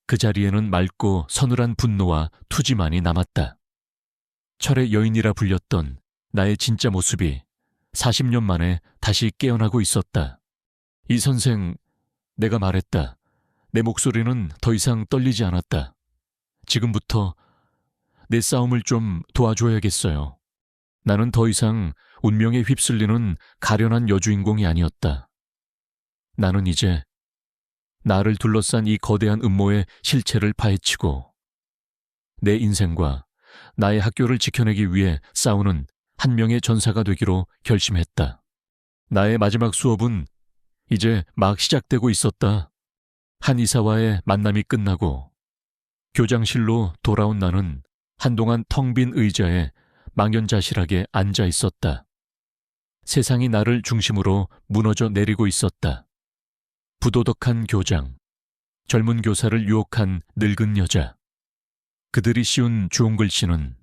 그 자리에는 맑고 서늘한 분노와 투지만이 남았다. 철의 여인이라 불렸던 나의 진짜 모습이 40년 만에 다시 깨어나고 있었다. 이 선생, 내가 말했다. 내 목소리는 더 이상 떨리지 않았다. 지금부터 내 싸움을 좀 도와줘야겠어요. 나는 더 이상 운명에 휩쓸리는 가련한 여주인공이 아니었다. 나는 이제 나를 둘러싼 이 거대한 음모의 실체를 파헤치고 내 인생과 나의 학교를 지켜내기 위해 싸우는 한 명의 전사가 되기로 결심했다. 나의 마지막 수업은 이제 막 시작되고 있었다. 한 이사와의 만남이 끝나고 교장실로 돌아온 나는 한동안 텅 빈 의자에 망연자실하게 앉아 있었다. 세상이 나를 중심으로 무너져 내리고 있었다. 부도덕한 교장, 젊은 교사를 유혹한 늙은 여자, 그들이 씌운 주홍 글씨는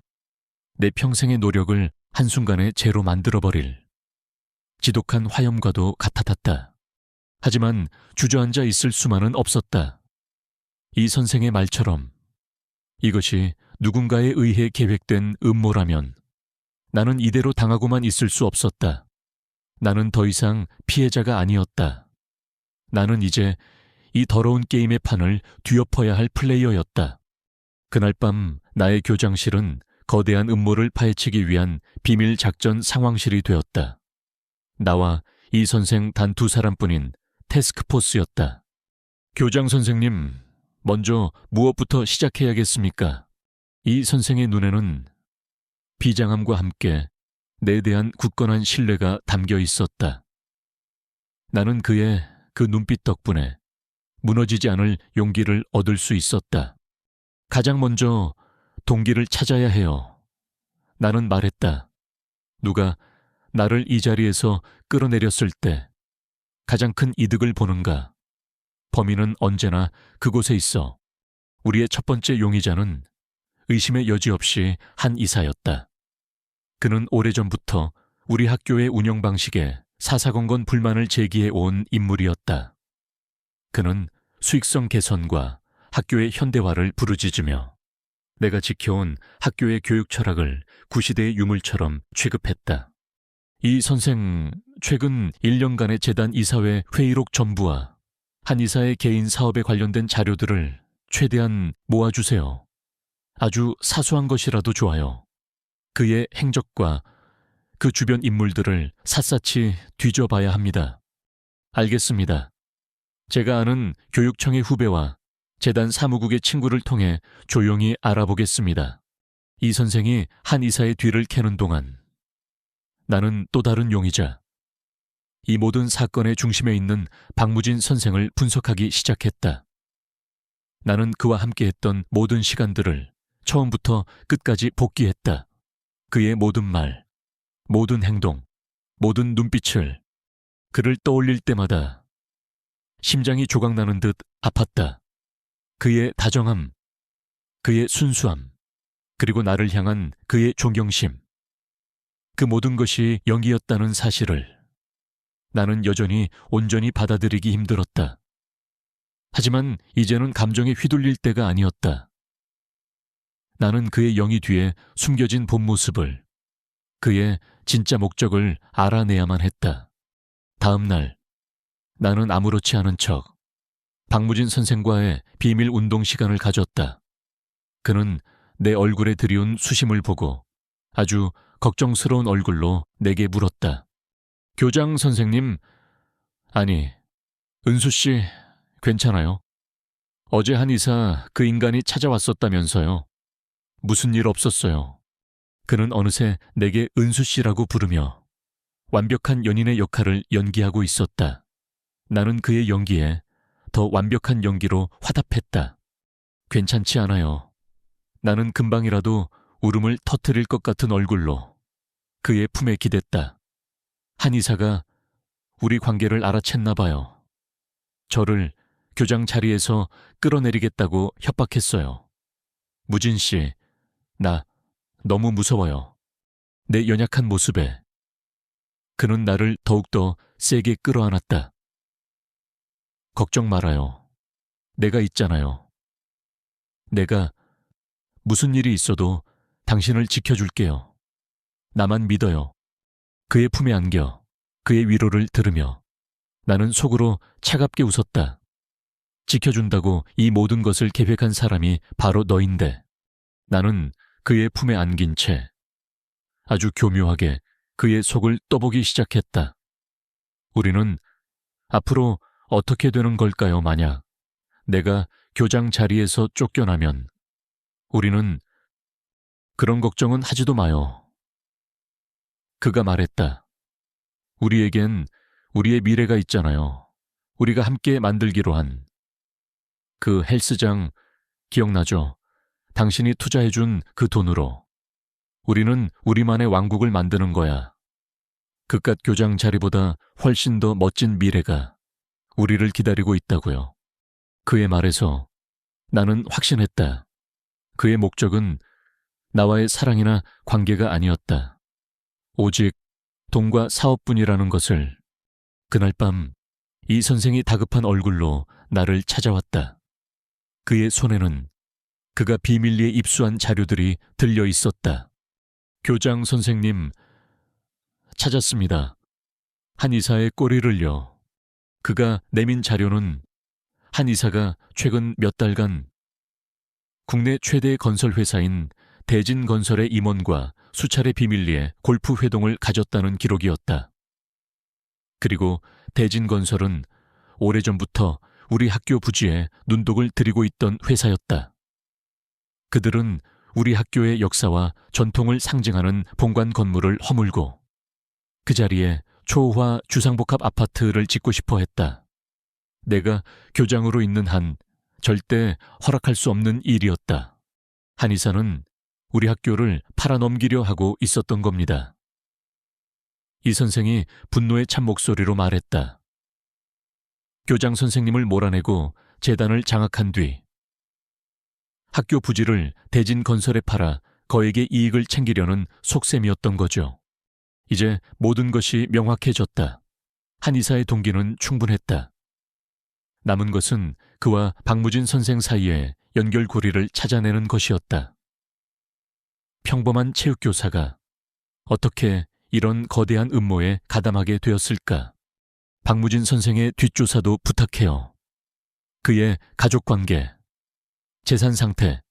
내 평생의 노력을 한순간에 제로 만들어버릴 지독한 화염과도 같아탔다. 하지만 주저앉아 있을 수만은 없었다. 이 선생의 말처럼 이것이 누군가에 의해 계획된 음모라면 나는 이대로 당하고만 있을 수 없었다. 나는 더 이상 피해자가 아니었다. 나는 이제 이 더러운 게임의 판을 뒤엎어야 할 플레이어였다. 그날 밤 나의 교장실은 거대한 음모를 파헤치기 위한 비밀 작전 상황실이 되었다. 나와 이 선생 단 2사람뿐인 태스크포스였다. 교장 선생님, 먼저 무엇부터 시작해야겠습니까? 이 선생의 눈에는 비장함과 함께 내 대한 굳건한 신뢰가 담겨 있었다. 나는 그의 그 눈빛 덕분에 무너지지 않을 용기를 얻을 수 있었다. 가장 먼저 동기를 찾아야 해요. 나는 말했다. 누가 나를 이 자리에서 끌어내렸을 때 가장 큰 이득을 보는가? 범인은 언제나 그곳에 있어. 우리의 첫 번째 용의자는 의심의 여지 없이 한 이사였다. 그는 오래전부터 우리 학교의 운영 방식에 사사건건 불만을 제기해 온 인물이었다. 그는 수익성 개선과 학교의 현대화를 부르짖으며 내가 지켜온 학교의 교육 철학을 구시대의 유물처럼 취급했다. 이 선생, 최근 1년간의 재단 이사회 회의록 전부와 한 이사의 개인 사업에 관련된 자료들을 최대한 모아주세요. 아주 사소한 것이라도 좋아요. 그의 행적과 그 주변 인물들을 샅샅이 뒤져봐야 합니다. 알겠습니다. 제가 아는 교육청의 후배와 재단 사무국의 친구를 통해 조용히 알아보겠습니다. 이 선생이 한 이사의 뒤를 캐는 동안 나는 또 다른 용의자, 이 모든 사건의 중심에 있는 박무진 선생을 분석하기 시작했다. 나는 그와 함께했던 모든 시간들을 처음부터 끝까지 복기했다. 그의 모든 말, 모든 행동, 모든 눈빛을 그를 떠올릴 때마다 심장이 조각나는 듯 아팠다. 그의 다정함, 그의 순수함, 그리고 나를 향한 그의 존경심, 그 모든 것이 연기였다는 사실을 나는 여전히 온전히 받아들이기 힘들었다. 하지만 이제는 감정에 휘둘릴 때가 아니었다. 나는 그의 영이 뒤에 숨겨진 본 모습을, 그의 진짜 목적을 알아내야만 했다. 다음 날, 나는 아무렇지 않은 척 박무진 선생과의 비밀 운동 시간을 가졌다. 그는 내 얼굴에 들이운 수심을 보고 아주 걱정스러운 얼굴로 내게 물었다. 교장 선생님, 아니, 은수 씨, 괜찮아요? 어제 한 이사 그 인간이 찾아왔었다면서요. 무슨 일 없었어요. 그는 어느새 내게 은수 씨라고 부르며 완벽한 연인의 역할을 연기하고 있었다. 나는 그의 연기에 더 완벽한 연기로 화답했다. 괜찮지 않아요. 나는 금방이라도 울음을 터뜨릴 것 같은 얼굴로 그의 품에 기댔다. 한의사가 우리 관계를 알아챘나 봐요. 저를 교장 자리에서 끌어내리겠다고 협박했어요. 무진 씨, 나 너무 무서워요. 내 연약한 모습에. 그는 나를 더욱더 세게 끌어안았다. 걱정 말아요. 내가 있잖아요. 내가 무슨 일이 있어도 당신을 지켜줄게요. 나만 믿어요. 그의 품에 안겨 그의 위로를 들으며 나는 속으로 차갑게 웃었다. 지켜준다고 이 모든 것을 계획한 사람이 바로 너인데 나는 그의 품에 안긴 채 아주 교묘하게 그의 속을 떠보기 시작했다. 우리는 앞으로 어떻게 되는 걸까요, 만약 내가 교장 자리에서 쫓겨나면. 우리는 그런 걱정은 하지도 마요. 그가 말했다. 우리에겐 우리의 미래가 있잖아요. 우리가 함께 만들기로 한 그 헬스장 기억나죠? 당신이 투자해준 그 돈으로 우리는 우리만의 왕국을 만드는 거야. 그깟 교장 자리보다 훨씬 더 멋진 미래가 우리를 기다리고 있다고요. 그의 말에서 나는 확신했다. 그의 목적은 나와의 사랑이나 관계가 아니었다. 오직 돈과 사업뿐이라는 것을. 그날 밤 이 선생이 다급한 얼굴로 나를 찾아왔다. 그의 손에는 그가 비밀리에 입수한 자료들이 들려 있었다. 교장 선생님, 찾았습니다. 한의사의 꼬리를요. 그가 내민 자료는 한의사가 최근 몇 달간 국내 최대 건설회사인 대진건설의 임원과 수차례 비밀리에 골프 회동을 가졌다는 기록이었다. 그리고 대진건설은 오래전부터 우리 학교 부지에 눈독을 들이고 있던 회사였다. 그들은 우리 학교의 역사와 전통을 상징하는 본관 건물을 허물고 그 자리에 초호화 주상복합 아파트를 짓고 싶어 했다. 내가 교장으로 있는 한 절대 허락할 수 없는 일이었다. 한의사는 우리 학교를 팔아넘기려 하고 있었던 겁니다. 이 선생이 분노에 찬 목소리로 말했다. 교장 선생님을 몰아내고 재단을 장악한 뒤 학교 부지를 대진건설에 팔아 거액의 이익을 챙기려는 속셈이었던 거죠. 이제 모든 것이 명확해졌다. 한의사의 동기는 충분했다. 남은 것은 그와 박무진 선생 사이의 연결고리를 찾아내는 것이었다. 평범한 체육교사가 어떻게 이런 거대한 음모에 가담하게 되었을까? 박무진 선생의 뒷조사도 부탁해요. 그의 가족관계, 재산 상태,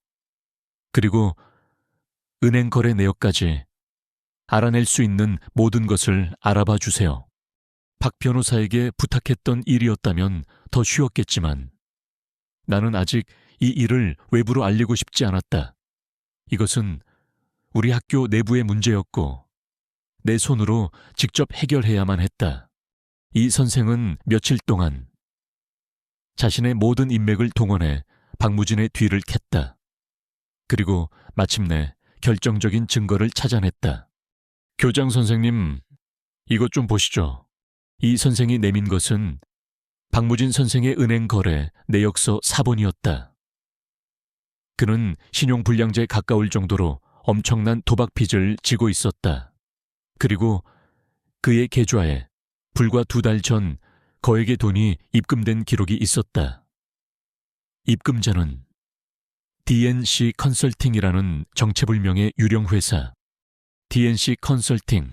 그리고 은행 거래 내역까지 알아낼 수 있는 모든 것을 알아봐 주세요. 박 변호사에게 부탁했던 일이었다면 더 쉬웠겠지만 나는 아직 이 일을 외부로 알리고 싶지 않았다. 이것은 우리 학교 내부의 문제였고 내 손으로 직접 해결해야만 했다. 이 선생은 며칠 동안 자신의 모든 인맥을 동원해 박무진의 뒤를 캤다. 그리고 마침내 결정적인 증거를 찾아냈다. 교장 선생님, 이것 좀 보시죠. 이 선생이 내민 것은 박무진 선생의 은행 거래 내역서 사본이었다. 그는 신용불량자에 가까울 정도로 엄청난 도박 빚을 지고 있었다. 그리고 그의 계좌에 불과 2달 전 거액의 돈이 입금된 기록이 있었다. 입금자는 DNC 컨설팅이라는 정체불명의 유령 회사. DNC 컨설팅.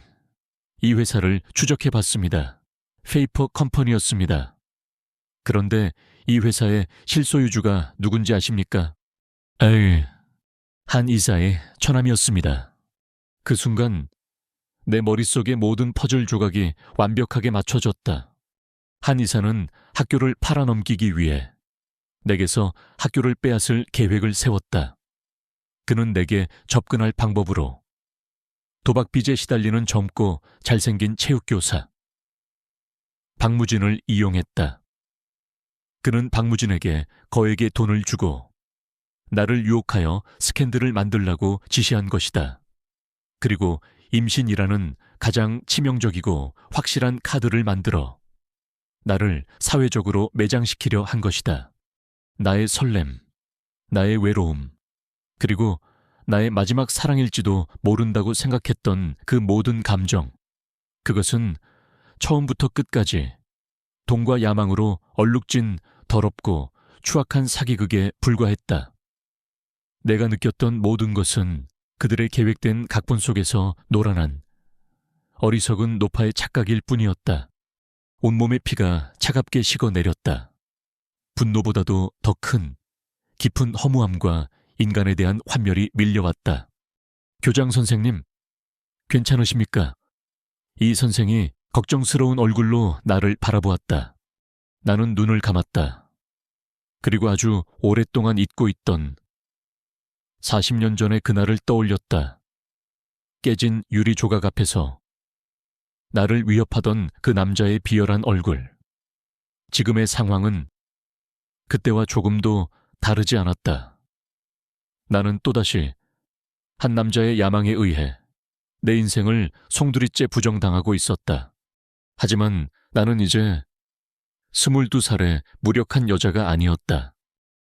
이 회사를 추적해봤습니다. 페이퍼 컴퍼니였습니다. 그런데 이 회사의 실소유주가 누군지 아십니까? 한 이사의 처남이었습니다. 그 순간 내 머릿속의 모든 퍼즐 조각이 완벽하게 맞춰졌다. 한 이사는 학교를 팔아넘기기 위해 내게서 학교를 빼앗을 계획을 세웠다. 그는 내게 접근할 방법으로 도박빚에 시달리는 젊고 잘생긴 체육교사, 박무진을 이용했다. 그는 박무진에게 거액의 돈을 주고 나를 유혹하여 스캔들을 만들라고 지시한 것이다. 그리고 임신이라는 가장 치명적이고 확실한 카드를 만들어 나를 사회적으로 매장시키려 한 것이다. 나의 설렘, 나의 외로움, 그리고 나의 마지막 사랑일지도 모른다고 생각했던 그 모든 감정, 그것은 처음부터 끝까지 돈과 야망으로 얼룩진 더럽고 추악한 사기극에 불과했다. 내가 느꼈던 모든 것은 그들의 계획된 각본 속에서 노란한 어리석은 노파의 착각일 뿐이었다. 온몸의 피가 차갑게 식어내렸다. 분노보다도 더 큰 깊은 허무함과 인간에 대한 환멸이 밀려왔다. 교장 선생님, 괜찮으십니까? 이 선생이 걱정스러운 얼굴로 나를 바라보았다. 나는 눈을 감았다. 그리고 아주 오랫동안 잊고 있던 40년 전의 그날을 떠올렸다. 깨진 유리 조각 앞에서 나를 위협하던 그 남자의 비열한 얼굴. 지금의 상황은 그때와 조금도 다르지 않았다. 나는 또다시 한 남자의 야망에 의해 내 인생을 송두리째 부정당하고 있었다. 하지만 나는 이제 22살의 무력한 여자가 아니었다.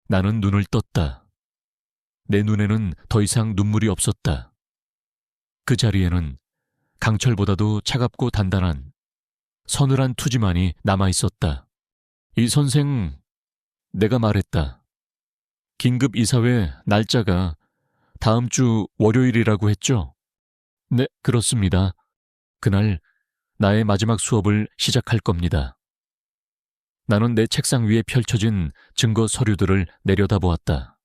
나는 눈을 떴다. 내 눈에는 더 이상 눈물이 없었다. 그 자리에는 강철보다도 차갑고 단단한 서늘한 투지만이 남아있었다. 이 선생, 내가 말했다. 긴급 이사회 날짜가 다음 주 월요일이라고 했죠? 네, 그렇습니다. 그날 나의 마지막 수업을 시작할 겁니다. 나는 내 책상 위에 펼쳐진 증거 서류들을 내려다보았다.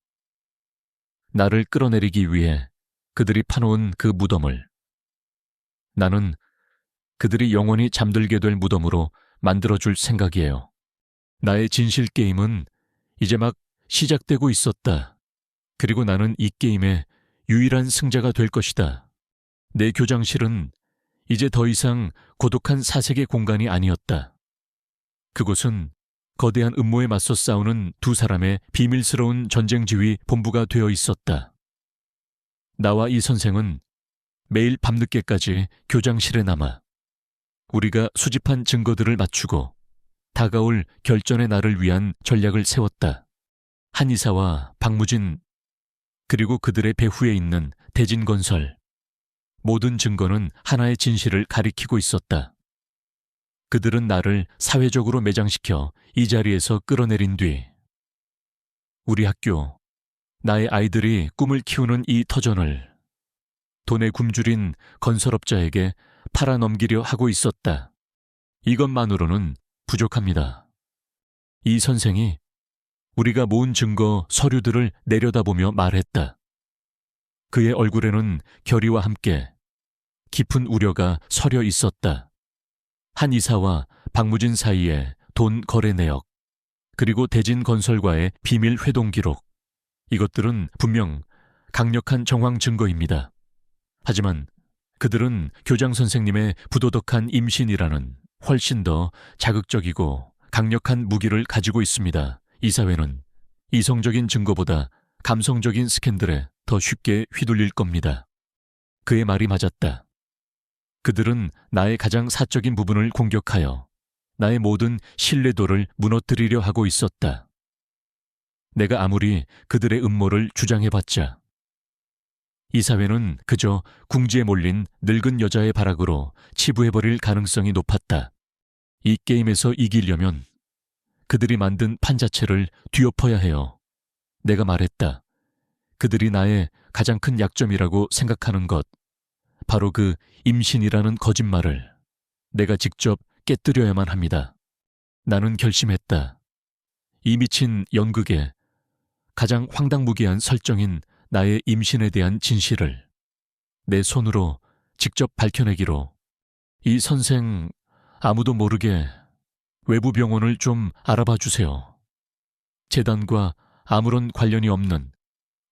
나를 끌어내리기 위해 그들이 파놓은 그 무덤을 나는 그들이 영원히 잠들게 될 무덤으로 만들어줄 생각이에요. 나의 진실 게임은 이제 막 시작되고 있었다. 그리고 나는 이 게임의 유일한 승자가 될 것이다. 내 교장실은 이제 더 이상 고독한 사색의 공간이 아니었다. 그곳은 거대한 음모에 맞서 싸우는 두 사람의 비밀스러운 전쟁 지휘 본부가 되어 있었다. 나와 이 선생은 매일 밤늦게까지 교장실에 남아 우리가 수집한 증거들을 맞추고 다가올 결전의 날을 위한 전략을 세웠다. 한의사와 박무진, 그리고 그들의 배후에 있는 대진건설. 모든 증거는 하나의 진실을 가리키고 있었다. 그들은 나를 사회적으로 매장시켜 이 자리에서 끌어내린 뒤 우리 학교, 나의 아이들이 꿈을 키우는 이 터전을 돈에 굶주린 건설업자에게 팔아넘기려 하고 있었다. 이것만으로는 부족합니다. 이 선생이 우리가 모은 증거 서류들을 내려다보며 말했다. 그의 얼굴에는 결의와 함께 깊은 우려가 서려 있었다. 한 이사와 박무진 사이의 돈 거래 내역, 그리고 대진건설과의 비밀 회동 기록. 이것들은 분명 강력한 정황 증거입니다. 하지만 그들은 교장 선생님의 부도덕한 임신이라는 훨씬 더 자극적이고 강력한 무기를 가지고 있습니다. 이 사회는 이성적인 증거보다 감성적인 스캔들에 더 쉽게 휘둘릴 겁니다. 그의 말이 맞았다. 그들은 나의 가장 사적인 부분을 공격하여 나의 모든 신뢰도를 무너뜨리려 하고 있었다. 내가 아무리 그들의 음모를 주장해봤자 이 사회는 그저 궁지에 몰린 늙은 여자의 발악으로 치부해버릴 가능성이 높았다. 이 게임에서 이기려면 그들이 만든 판 자체를 뒤엎어야 해요. 내가 말했다. 그들이 나의 가장 큰 약점이라고 생각하는 것, 바로 그 임신이라는 거짓말을 내가 직접 깨뜨려야만 합니다. 나는 결심했다. 이 미친 연극의 가장 황당무계한 설정인 나의 임신에 대한 진실을 내 손으로 직접 밝혀내기로. 이 선생, 아무도 모르게 외부 병원을 좀 알아봐 주세요. 재단과 아무런 관련이 없는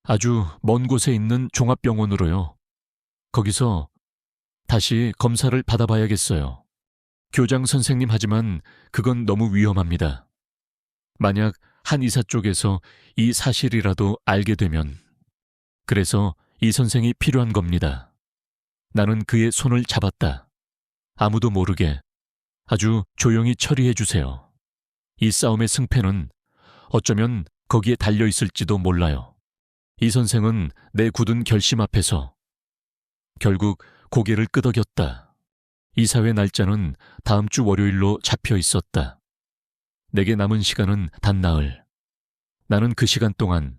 아주 먼 곳에 있는 종합병원으로요. 거기서 다시 검사를 받아봐야겠어요. 교장 선생님 하지만 그건 너무 위험합니다. 만약 한 의사 쪽에서 이 사실이라도 알게 되면 그래서 이 선생이 필요한 겁니다. 나는 그의 손을 잡았다. 아무도 모르게 아주 조용히 처리해 주세요. 이 싸움의 승패는 어쩌면 거기에 달려 있을지도 몰라요. 이 선생은 내 굳은 결심 앞에서 결국 고개를 끄덕였다. 이사회 날짜는 다음 주 월요일로 잡혀 있었다. 내게 남은 시간은 단 나흘. 나는 그 시간 동안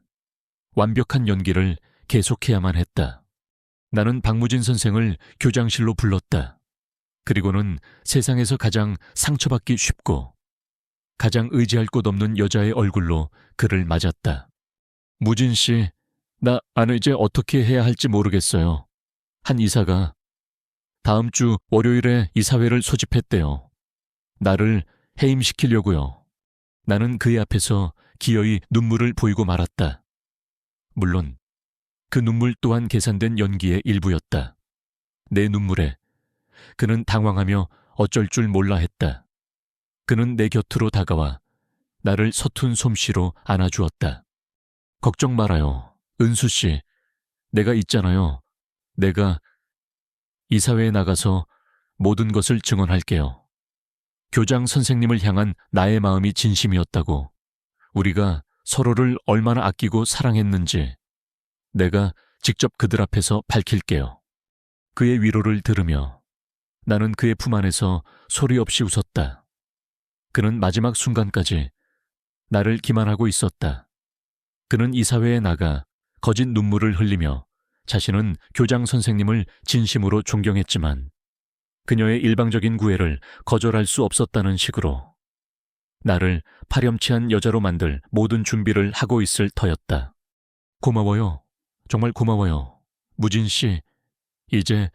완벽한 연기를 계속해야만 했다. 나는 박무진 선생을 교장실로 불렀다. 그리고는 세상에서 가장 상처받기 쉽고 가장 의지할 곳 없는 여자의 얼굴로 그를 맞았다. 무진 씨, 나는 이제 어떻게 해야 할지 모르겠어요. 한 이사가 다음 주 월요일에 이사회를 소집했대요. 나를 해임시키려고요. 나는 그의 앞에서 기어이 눈물을 보이고 말았다. 물론 그 눈물 또한 계산된 연기의 일부였다. 내 눈물에 그는 당황하며 어쩔 줄 몰라 했다. 그는 내 곁으로 다가와 나를 서툰 솜씨로 안아주었다. 걱정 말아요. 은수 씨, 내가 있잖아요. 내가 이사회에 나가서 모든 것을 증언할게요. 교장 선생님을 향한 나의 마음이 진심이었다고, 우리가 서로를 얼마나 아끼고 사랑했는지 내가 직접 그들 앞에서 밝힐게요. 그의 위로를 들으며 나는 그의 품 안에서 소리 없이 웃었다. 그는 마지막 순간까지 나를 기만하고 있었다. 그는 이사회에 나가 거짓 눈물을 흘리며 자신은 교장 선생님을 진심으로 존경했지만 그녀의 일방적인 구애를 거절할 수 없었다는 식으로 나를 파렴치한 여자로 만들 모든 준비를 하고 있을 터였다. 고마워요. 정말 고마워요. 무진 씨, 이제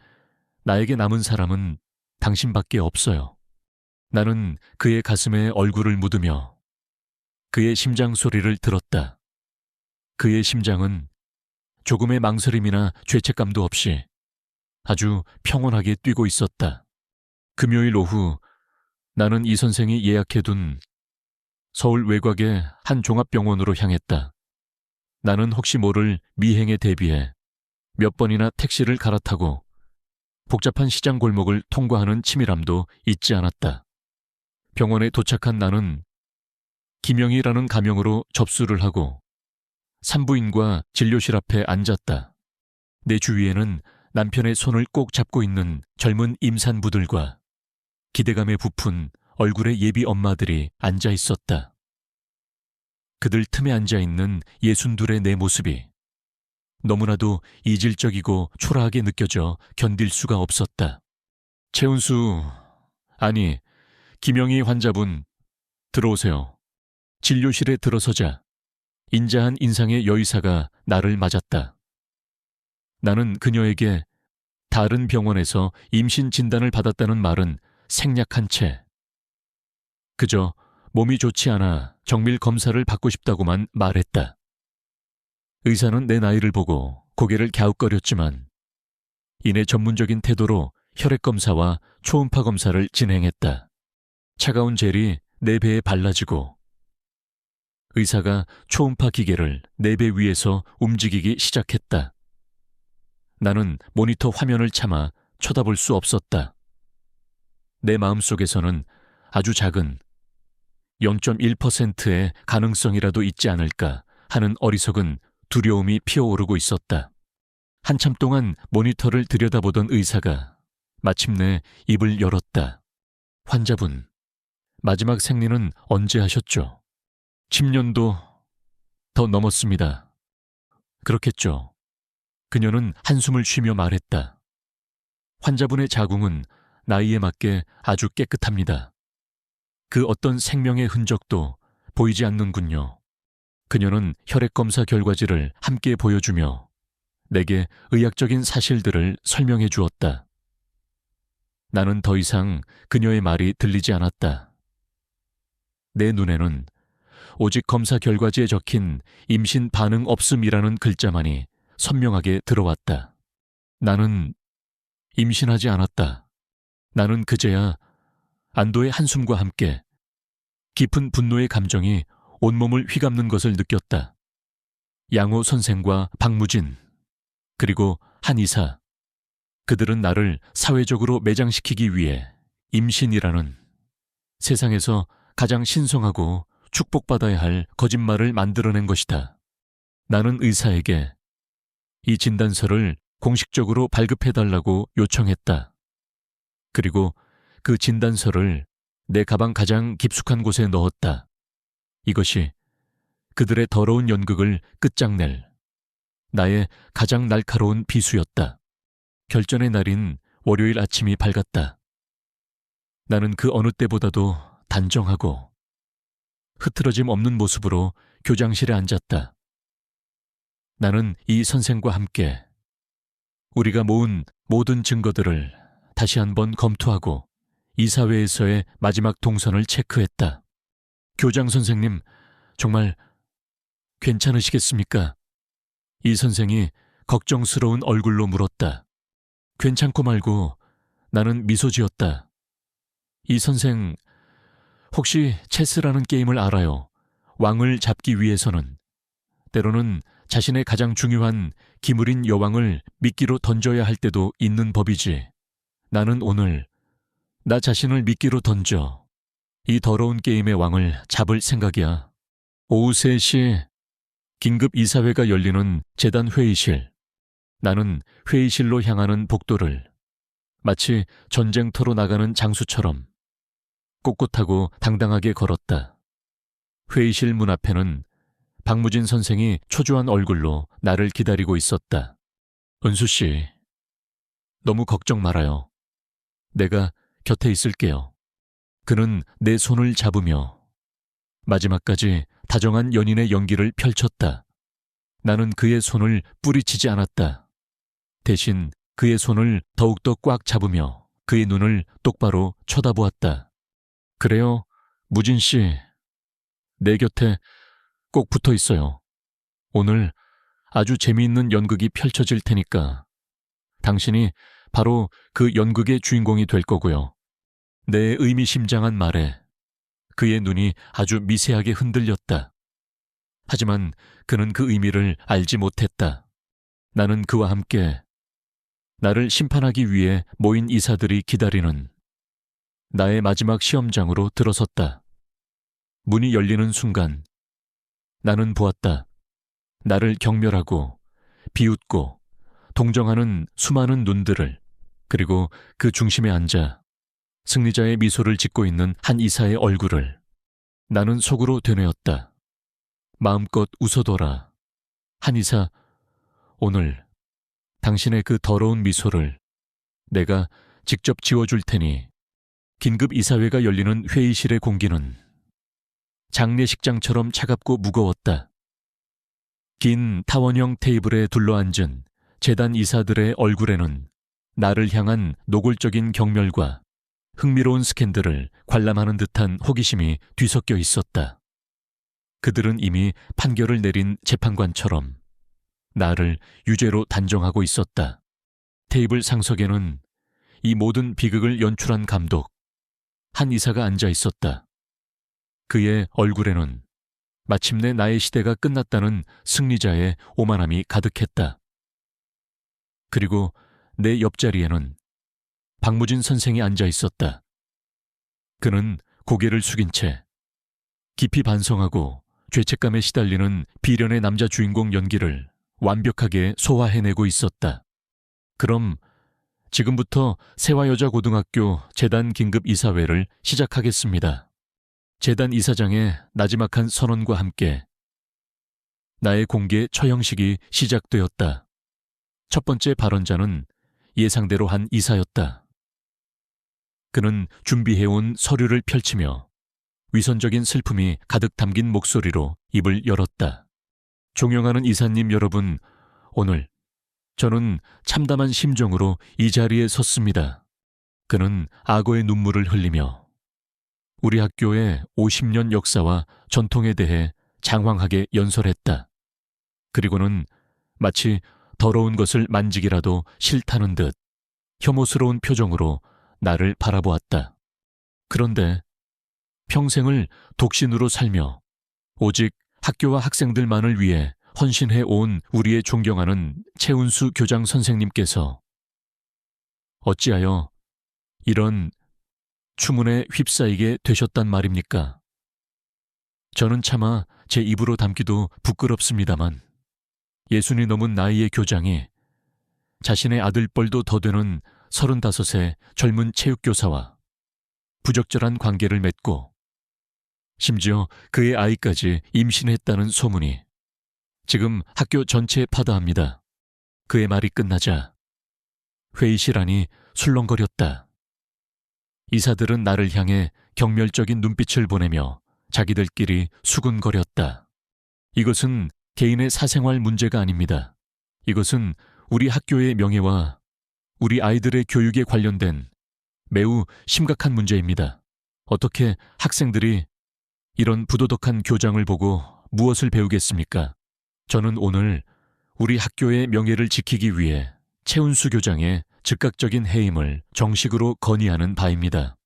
나에게 남은 사람은 당신밖에 없어요. 나는 그의 가슴에 얼굴을 묻으며 그의 심장 소리를 들었다. 그의 심장은 조금의 망설임이나 죄책감도 없이 아주 평온하게 뛰고 있었다. 금요일 오후 나는 이 선생이 예약해둔 서울 외곽의 한 종합병원으로 향했다. 나는 혹시 모를 미행에 대비해 몇 번이나 택시를 갈아타고 복잡한 시장 골목을 통과하는 치밀함도 잊지 않았다. 병원에 도착한 나는 김영희라는 가명으로 접수를 하고 산부인과 진료실 앞에 앉았다. 내 주위에는 남편의 손을 꼭 잡고 있는 젊은 임산부들과 기대감에 부푼 얼굴의 예비 엄마들이 앉아 있었다. 그들 틈에 앉아 있는 62의 내 모습이 너무나도 이질적이고 초라하게 느껴져 견딜 수가 없었다. 최은수, 아니, 김영희 환자분, 들어오세요. 진료실에 들어서자 인자한 인상의 여의사가 나를 맞았다. 나는 그녀에게 다른 병원에서 임신 진단을 받았다는 말은 생략한 채 그저 몸이 좋지 않아 정밀 검사를 받고 싶다고만 말했다. 의사는 내 나이를 보고 고개를 갸웃거렸지만 이내 전문적인 태도로 혈액 검사와 초음파 검사를 진행했다. 차가운 젤이 내 배에 발라지고 의사가 초음파 기계를 내 배 위에서 움직이기 시작했다. 나는 모니터 화면을 참아 쳐다볼 수 없었다. 내 마음속에서는 아주 작은 0.1%의 가능성이라도 있지 않을까 하는 어리석은 두려움이 피어오르고 있었다. 한참 동안 모니터를 들여다보던 의사가 마침내 입을 열었다. 환자분, 마지막 생리는 언제 하셨죠? 10년도 더 넘었습니다. 그렇겠죠. 그녀는 한숨을 쉬며 말했다. 환자분의 자궁은 나이에 맞게 아주 깨끗합니다. 그 어떤 생명의 흔적도 보이지 않는군요. 그녀는 혈액검사 결과지를 함께 보여주며 내게 의학적인 사실들을 설명해 주었다. 나는 더 이상 그녀의 말이 들리지 않았다. 내 눈에는 오직 검사 결과지에 적힌 임신 반응 없음이라는 글자만이 선명하게 들어왔다. 나는 임신하지 않았다. 나는 그제야 안도의 한숨과 함께 깊은 분노의 감정이 온몸을 휘감는 것을 느꼈다. 양호 선생과 박무진, 그리고 한 이사, 그들은 나를 사회적으로 매장시키기 위해 임신이라는 세상에서 가장 신성하고 축복받아야 할 거짓말을 만들어낸 것이다. 나는 의사에게 이 진단서를 공식적으로 발급해달라고 요청했다. 그리고 그 진단서를 내 가방 가장 깊숙한 곳에 넣었다. 이것이 그들의 더러운 연극을 끝장낼 나의 가장 날카로운 비수였다. 결전의 날인 월요일 아침이 밝았다. 나는 그 어느 때보다도 단정하고 흐트러짐 없는 모습으로 교장실에 앉았다. 나는 이 선생과 함께 우리가 모은 모든 증거들을 다시 한번 검토하고 이사회에서의 마지막 동선을 체크했다. 교장 선생님, 정말 괜찮으시겠습니까? 이 선생이 걱정스러운 얼굴로 물었다. 괜찮고 말고 나는 미소 지었다. 이 선생, 혹시 체스라는 게임을 알아요? 왕을 잡기 위해서는 때로는 자신의 가장 중요한 기물인 여왕을 미끼로 던져야 할 때도 있는 법이지. 나는 오늘 나 자신을 미끼로 던져 이 더러운 게임의 왕을 잡을 생각이야. 오후 3시 긴급 이사회가 열리는 재단 회의실. 나는 회의실로 향하는 복도를 마치 전쟁터로 나가는 장수처럼 꼿꼿하고 당당하게 걸었다. 회의실 문 앞에는 박무진 선생이 초조한 얼굴로 나를 기다리고 있었다. 은수 씨, 너무 걱정 말아요. 내가 곁에 있을게요. 그는 내 손을 잡으며 마지막까지 다정한 연인의 연기를 펼쳤다. 나는 그의 손을 뿌리치지 않았다. 대신 그의 손을 더욱더 꽉 잡으며 그의 눈을 똑바로 쳐다보았다. 그래요, 무진 씨. 내 곁에 꼭 붙어 있어요. 오늘 아주 재미있는 연극이 펼쳐질 테니까 당신이 바로 그 연극의 주인공이 될 거고요. 내 의미심장한 말에 그의 눈이 아주 미세하게 흔들렸다. 하지만 그는 그 의미를 알지 못했다. 나는 그와 함께 나를 심판하기 위해 모인 이사들이 기다리는 나의 마지막 시험장으로 들어섰다. 문이 열리는 순간 나는 보았다. 나를 경멸하고 비웃고 동정하는 수많은 눈들을, 그리고 그 중심에 앉아 승리자의 미소를 짓고 있는 한 이사의 얼굴을. 나는 속으로 되뇌었다. 마음껏 웃어둬라. 한 이사, 오늘 당신의 그 더러운 미소를 내가 직접 지워줄 테니. 긴급 이사회가 열리는 회의실의 공기는 장례식장처럼 차갑고 무거웠다. 긴 타원형 테이블에 둘러앉은 재단 이사들의 얼굴에는 나를 향한 노골적인 경멸과 흥미로운 스캔들을 관람하는 듯한 호기심이 뒤섞여 있었다. 그들은 이미 판결을 내린 재판관처럼 나를 유죄로 단정하고 있었다. 테이블 상석에는 이 모든 비극을 연출한 감독, 한 이사가 앉아 있었다. 그의 얼굴에는 마침내 나의 시대가 끝났다는 승리자의 오만함이 가득했다. 그리고 내 옆자리에는 박무진 선생이 앉아 있었다. 그는 고개를 숙인 채 깊이 반성하고 죄책감에 시달리는 비련의 남자 주인공 연기를 완벽하게 소화해내고 있었다. 그럼 지금부터 세화여자고등학교 재단 긴급 이사회를 시작하겠습니다. 재단 이사장의 나지막한 선언과 함께 나의 공개 처형식이 시작되었다. 첫 번째 발언자는 예상대로 한 이사였다. 그는 준비해온 서류를 펼치며 위선적인 슬픔이 가득 담긴 목소리로 입을 열었다. 존경하는 이사님 여러분, 오늘 저는 참담한 심정으로 이 자리에 섰습니다. 그는 악어의 눈물을 흘리며 우리 학교의 50년 역사와 전통에 대해 장황하게 연설했다. 그리고는 마치 더러운 것을 만지기라도 싫다는 듯 혐오스러운 표정으로 나를 바라보았다. 그런데 평생을 독신으로 살며 오직 학교와 학생들만을 위해 헌신해 온 우리의 존경하는 최운수 교장 선생님께서 어찌하여 이런 추문에 휩싸이게 되셨단 말입니까? 저는 차마 제 입으로 담기도 부끄럽습니다만 예순이 넘은 나이의 교장이 자신의 아들뻘도 더 되는 35의 젊은 체육교사와 부적절한 관계를 맺고 심지어 그의 아이까지 임신했다는 소문이 지금 학교 전체에 파다합니다. 그의 말이 끝나자 회의실 안이 술렁거렸다. 이사들은 나를 향해 경멸적인 눈빛을 보내며 자기들끼리 수군거렸다. 이것은 개인의 사생활 문제가 아닙니다. 이것은 우리 학교의 명예와 우리 아이들의 교육에 관련된 매우 심각한 문제입니다. 어떻게 학생들이 이런 부도덕한 교장을 보고 무엇을 배우겠습니까? 저는 오늘 우리 학교의 명예를 지키기 위해 최운수 교장의 즉각적인 해임을 정식으로 건의하는 바입니다.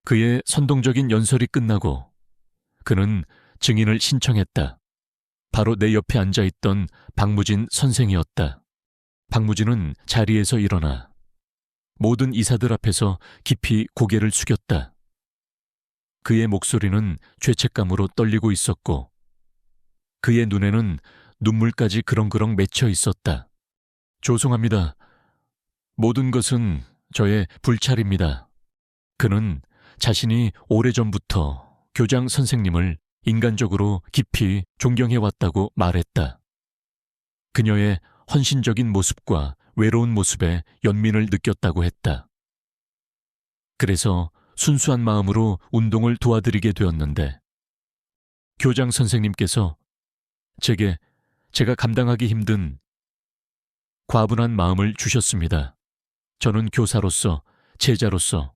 그의 선동적인 연설이 끝나고 그는 증인을 신청했다. 바로 내 옆에 앉아있던 박무진 선생이었다. 박무진은 자리에서 일어나 모든 이사들 앞에서 깊이 고개를 숙였다. 그의 목소리는 죄책감으로 떨리고 있었고 그의 눈에는 눈물까지 그렁그렁 맺혀 있었다. 죄송합니다. 모든 것은 저의 불찰입니다. 그는 자신이 오래전부터 교장 선생님을 인간적으로 깊이 존경해왔다고 말했다. 그녀의 헌신적인 모습과 외로운 모습에 연민을 느꼈다고 했다. 그래서 순수한 마음으로 운동을 도와드리게 되었는데 교장 선생님께서 제가 감당하기 힘든 과분한 마음을 주셨습니다. 저는 교사로서, 제자로서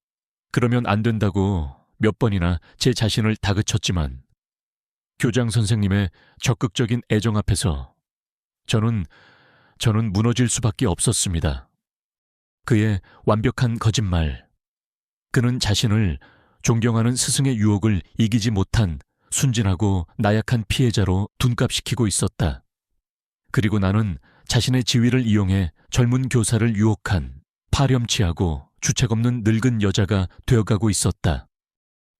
그러면 안 된다고 몇 번이나 제 자신을 다그쳤지만 교장 선생님의 적극적인 애정 앞에서 저는 무너질 수밖에 없었습니다. 그의 완벽한 거짓말, 그는 자신을 존경하는 스승의 유혹을 이기지 못한 순진하고 나약한 피해자로 둔갑시키고 있었다. 그리고 나는 자신의 지위를 이용해 젊은 교사를 유혹한 파렴치하고 주책 없는 늙은 여자가 되어가고 있었다.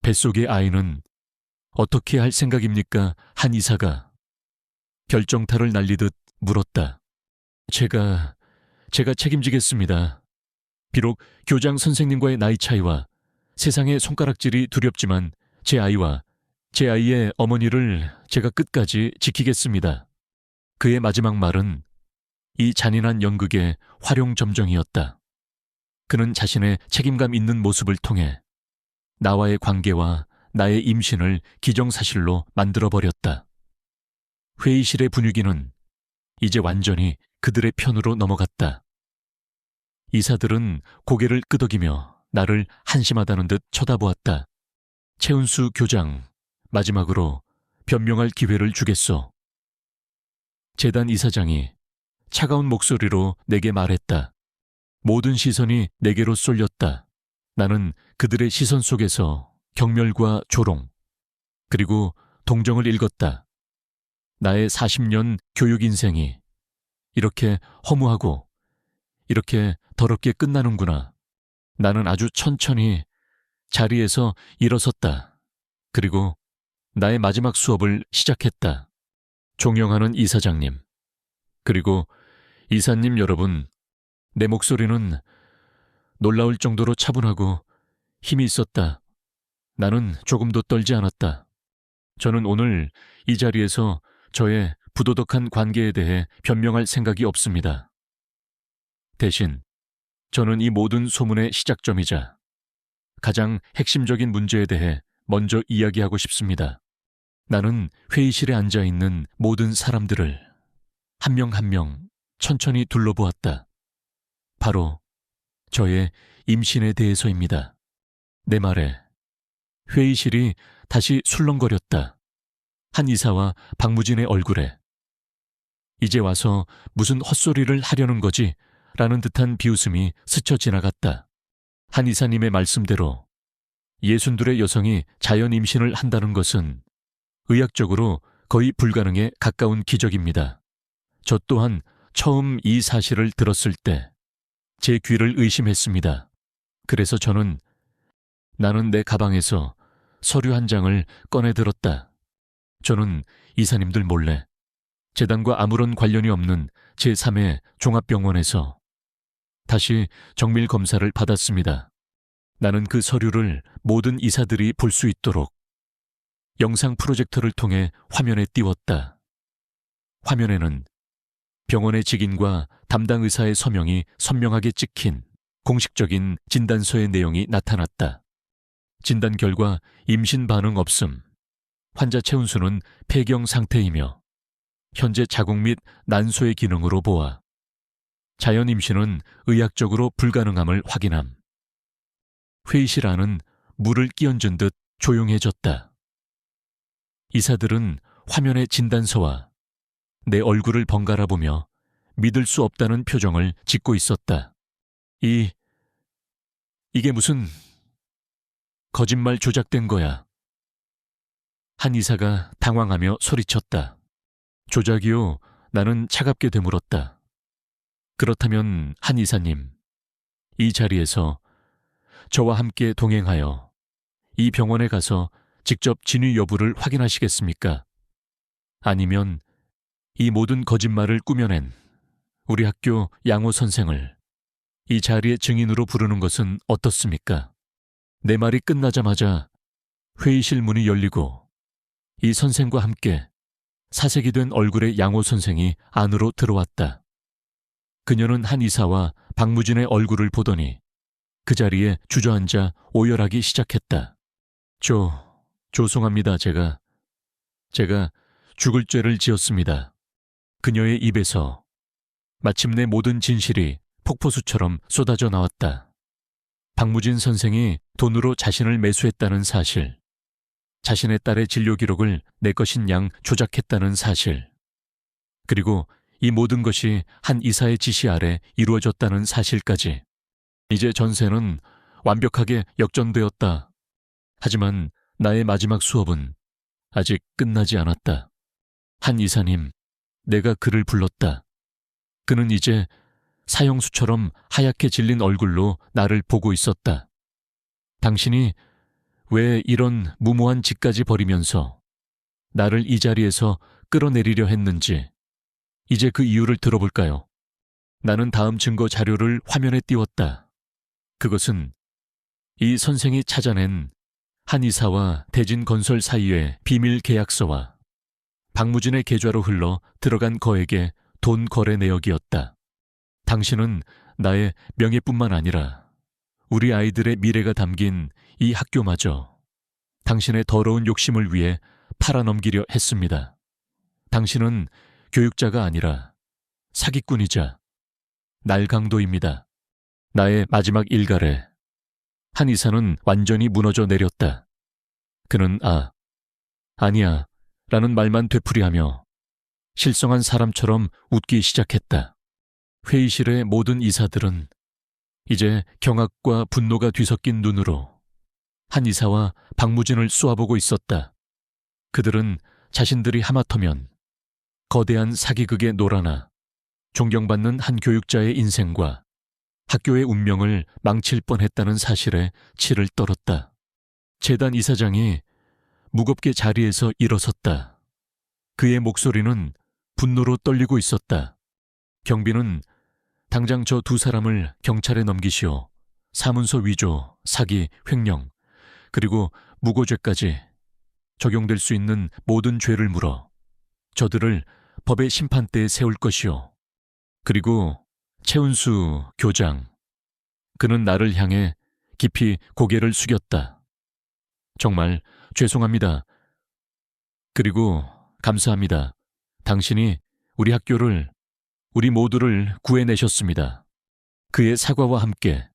뱃속의 아이는 어떻게 할 생각입니까? 한 이사가 결정타를 날리듯 물었다. 제가 책임지겠습니다. 비록 교장 선생님과의 나이 차이와 세상의 손가락질이 두렵지만 제 아이와 제 아이의 어머니를 제가 끝까지 지키겠습니다. 그의 마지막 말은 이 잔인한 연극의 활용점정이었다. 그는 자신의 책임감 있는 모습을 통해 나와의 관계와 나의 임신을 기정사실로 만들어버렸다. 회의실의 분위기는 이제 완전히 그들의 편으로 넘어갔다. 이사들은 고개를 끄덕이며 나를 한심하다는 듯 쳐다보았다. 최운수 교장, 마지막으로 변명할 기회를 주겠소. 재단 이사장이 차가운 목소리로 내게 말했다. 모든 시선이 내게로 쏠렸다. 나는 그들의 시선 속에서 경멸과 조롱, 그리고 동정을 읽었다. 나의 40년 교육 인생이 이렇게 허무하고 이렇게 더럽게 끝나는구나. 나는 아주 천천히 자리에서 일어섰다. 그리고 나의 마지막 수업을 시작했다. 존경하는 이사장님, 그리고 이사님 여러분, 내 목소리는 놀라울 정도로 차분하고 힘이 있었다. 나는 조금도 떨지 않았다. 저는 오늘 이 자리에서 저의 부도덕한 관계에 대해 변명할 생각이 없습니다. 대신 저는 이 모든 소문의 시작점이자 가장 핵심적인 문제에 대해 먼저 이야기하고 싶습니다. 나는 회의실에 앉아있는 모든 사람들을 한 명 한 명 천천히 둘러보았다. 바로 저의 임신에 대해서입니다. 내 말에 회의실이 다시 술렁거렸다. 한 이사와 박무진의 얼굴에 이제 와서 무슨 헛소리를 하려는 거지? 라는 듯한 비웃음이 스쳐 지나갔다. 한 이사님의 말씀대로 62의 여성이 자연 임신을 한다는 것은 의학적으로 거의 불가능에 가까운 기적입니다. 저 또한 처음 이 사실을 들었을 때 제 귀를 의심했습니다. 그래서 나는 내 가방에서 서류 한 장을 꺼내 들었다. 저는 이사님들 몰래 재단과 아무런 관련이 없는 제3의 종합병원에서 다시 정밀 검사를 받았습니다. 나는 그 서류를 모든 이사들이 볼 수 있도록 영상 프로젝터를 통해 화면에 띄웠다. 화면에는 병원의 직인과 담당 의사의 서명이 선명하게 찍힌 공식적인 진단서의 내용이 나타났다. 진단 결과 임신 반응 없음, 환자 체온수는 폐경 상태이며 현재 자궁 및 난소의 기능으로 보아 자연 임신은 의학적으로 불가능함을 확인함. 회의실 안은 물을 끼얹은 듯 조용해졌다. 이사들은 화면의 진단서와 내 얼굴을 번갈아 보며 믿을 수 없다는 표정을 짓고 있었다. 이게 무슨 거짓말 조작된 거야. 한 이사가 당황하며 소리쳤다. 조작이요? 나는 차갑게 되물었다. 그렇다면 한 이사님, 이 자리에서 저와 함께 동행하여 이 병원에 가서 직접 진위 여부를 확인하시겠습니까? 아니면 이 모든 거짓말을 꾸며낸 우리 학교 양호 선생을 이 자리의 증인으로 부르는 것은 어떻습니까? 내 말이 끝나자마자 회의실 문이 열리고 이 선생과 함께 사색이 된 얼굴의 양호 선생이 안으로 들어왔다. 그녀는 한 이사와 박무진의 얼굴을 보더니 그 자리에 주저앉아 오열하기 시작했다. 죄송합니다. 제가 죽을 죄를 지었습니다. 그녀의 입에서 마침내 모든 진실이 폭포수처럼 쏟아져 나왔다. 박무진 선생이 돈으로 자신을 매수했다는 사실, 자신의 딸의 진료 기록을 내 것인 양 조작했다는 사실, 그리고 이 모든 것이 한 이사의 지시 아래 이루어졌다는 사실까지. 이제 전세는 완벽하게 역전되었다. 하지만 나의 마지막 수업은 아직 끝나지 않았다. 한 이사님, 내가 그를 불렀다. 그는 이제 사형수처럼 하얗게 질린 얼굴로 나를 보고 있었다. 당신이 왜 이런 무모한 짓까지 벌이면서 나를 이 자리에서 끌어내리려 했는지 이제 그 이유를 들어볼까요? 나는 다음 증거 자료를 화면에 띄웠다. 그것은 이 선생이 찾아낸 한 이사와 대진건설 사이의 비밀 계약서와 박무진의 계좌로 흘러 들어간 거액의 돈 거래 내역이었다. 당신은 나의 명예뿐만 아니라 우리 아이들의 미래가 담긴 이 학교마저 당신의 더러운 욕심을 위해 팔아넘기려 했습니다. 당신은 교육자가 아니라 사기꾼이자 날강도입니다. 나의 마지막 일갈에 한 이사는 완전히 무너져 내렸다. 그는 아니야 라는 말만 되풀이하며 실성한 사람처럼 웃기 시작했다. 회의실의 모든 이사들은 이제 경악과 분노가 뒤섞인 눈으로 한 이사와 박무진을 쏘아보고 있었다. 그들은 자신들이 하마터면 거대한 사기극에 놀아나 존경받는 한 교육자의 인생과 학교의 운명을 망칠 뻔했다는 사실에 치를 떨었다. 재단 이사장이 무겁게 자리에서 일어섰다. 그의 목소리는 분노로 떨리고 있었다. 경비는 당장 저 두 사람을 경찰에 넘기시오. 사문서 위조, 사기, 횡령, 그리고 무고죄까지 적용될 수 있는 모든 죄를 물어 저들을 법의 심판대에 세울 것이오. 그리고 최은수 교장, 그는 나를 향해 깊이 고개를 숙였다. 정말 죄송합니다. 그리고 감사합니다. 당신이 우리 학교를, 우리 모두를 구해내셨습니다. 그의 사과와 함께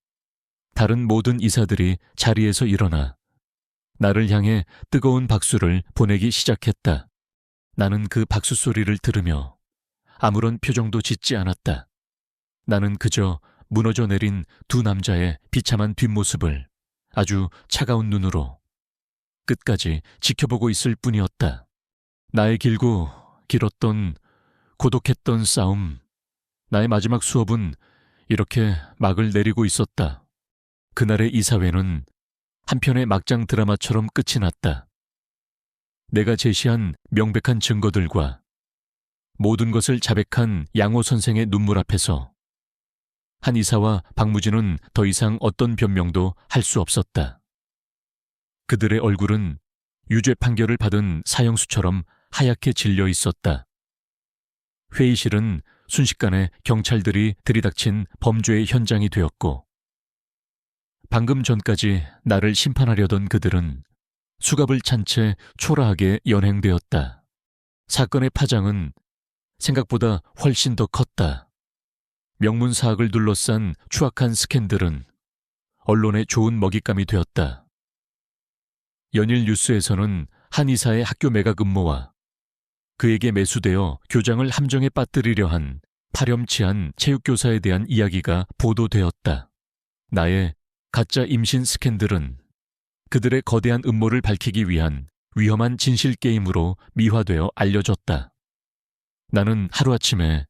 다른 모든 이사들이 자리에서 일어나 나를 향해 뜨거운 박수를 보내기 시작했다. 나는 그 박수 소리를 들으며 아무런 표정도 짓지 않았다. 나는 그저 무너져 내린 두 남자의 비참한 뒷모습을 아주 차가운 눈으로 끝까지 지켜보고 있을 뿐이었다. 나의 길고 길었던 고독했던 싸움, 나의 마지막 수업은 이렇게 막을 내리고 있었다. 그날의 이사회는 한편의 막장 드라마처럼 끝이 났다. 내가 제시한 명백한 증거들과 모든 것을 자백한 양호 선생의 눈물 앞에서 한 이사와 박무진은 더 이상 어떤 변명도 할 수 없었다. 그들의 얼굴은 유죄 판결을 받은 사형수처럼 하얗게 질려 있었다. 회의실은 순식간에 경찰들이 들이닥친 범죄의 현장이 되었고, 방금 전까지 나를 심판하려던 그들은 수갑을 찬 채 초라하게 연행되었다. 사건의 파장은 생각보다 훨씬 더 컸다. 명문사학을 둘러싼 추악한 스캔들은 언론의 좋은 먹잇감이 되었다. 연일 뉴스에서는 한 이사의 학교 매각 음모와 그에게 매수되어 교장을 함정에 빠뜨리려 한 파렴치한 체육교사에 대한 이야기가 보도되었다. 나의 가짜 임신 스캔들은 그들의 거대한 음모를 밝히기 위한 위험한 진실 게임으로 미화되어 알려졌다. 나는 하루아침에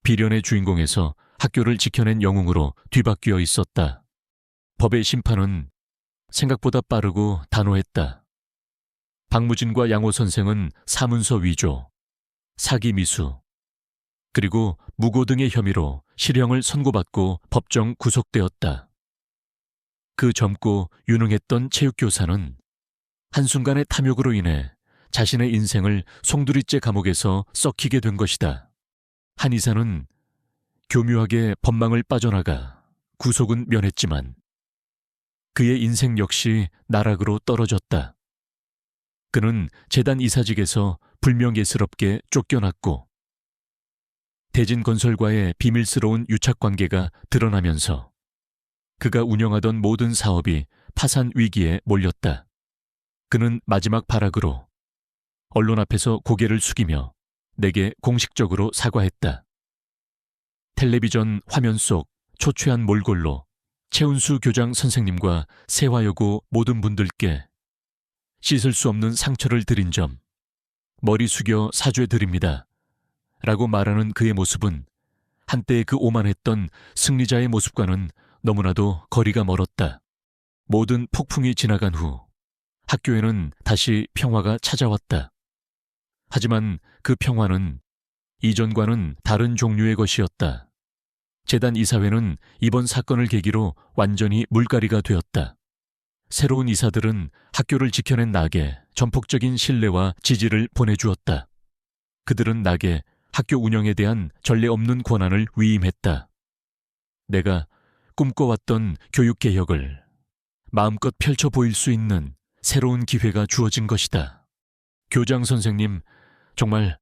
비련의 주인공에서 학교를 지켜낸 영웅으로 뒤바뀌어 있었다. 법의 심판은 생각보다 빠르고 단호했다. 박무진과 양호 선생은 사문서 위조, 사기 미수, 그리고 무고 등의 혐의로 실형을 선고받고 법정 구속되었다. 그 젊고 유능했던 체육교사는 한순간의 탐욕으로 인해 자신의 인생을 송두리째 감옥에서 썩히게 된 것이다. 한 이사는 교묘하게 법망을 빠져나가 구속은 면했지만 그의 인생 역시 나락으로 떨어졌다. 그는 재단 이사직에서 불명예스럽게 쫓겨났고 대진건설과의 비밀스러운 유착관계가 드러나면서 그가 운영하던 모든 사업이 파산 위기에 몰렸다. 그는 마지막 발악으로 언론 앞에서 고개를 숙이며 내게 공식적으로 사과했다. 텔레비전 화면 속 초췌한 몰골로 최운수 교장 선생님과 세화여고 모든 분들께 씻을 수 없는 상처를 드린 점 머리 숙여 사죄드립니다. 라고 말하는 그의 모습은 한때 그 오만했던 승리자의 모습과는 너무나도 거리가 멀었다. 모든 폭풍이 지나간 후 학교에는 다시 평화가 찾아왔다. 하지만 그 평화는 이전과는 다른 종류의 것이었다. 재단 이사회는 이번 사건을 계기로 완전히 물갈이가 되었다. 새로운 이사들은 학교를 지켜낸 낙에 전폭적인 신뢰와 지지를 보내주었다. 그들은 낙에 학교 운영에 대한 전례 없는 권한을 위임했다. 내가 꿈꿔왔던 교육개혁을 마음껏 펼쳐 보일 수 있는 새로운 기회가 주어진 것이다. 교장 선생님, 정말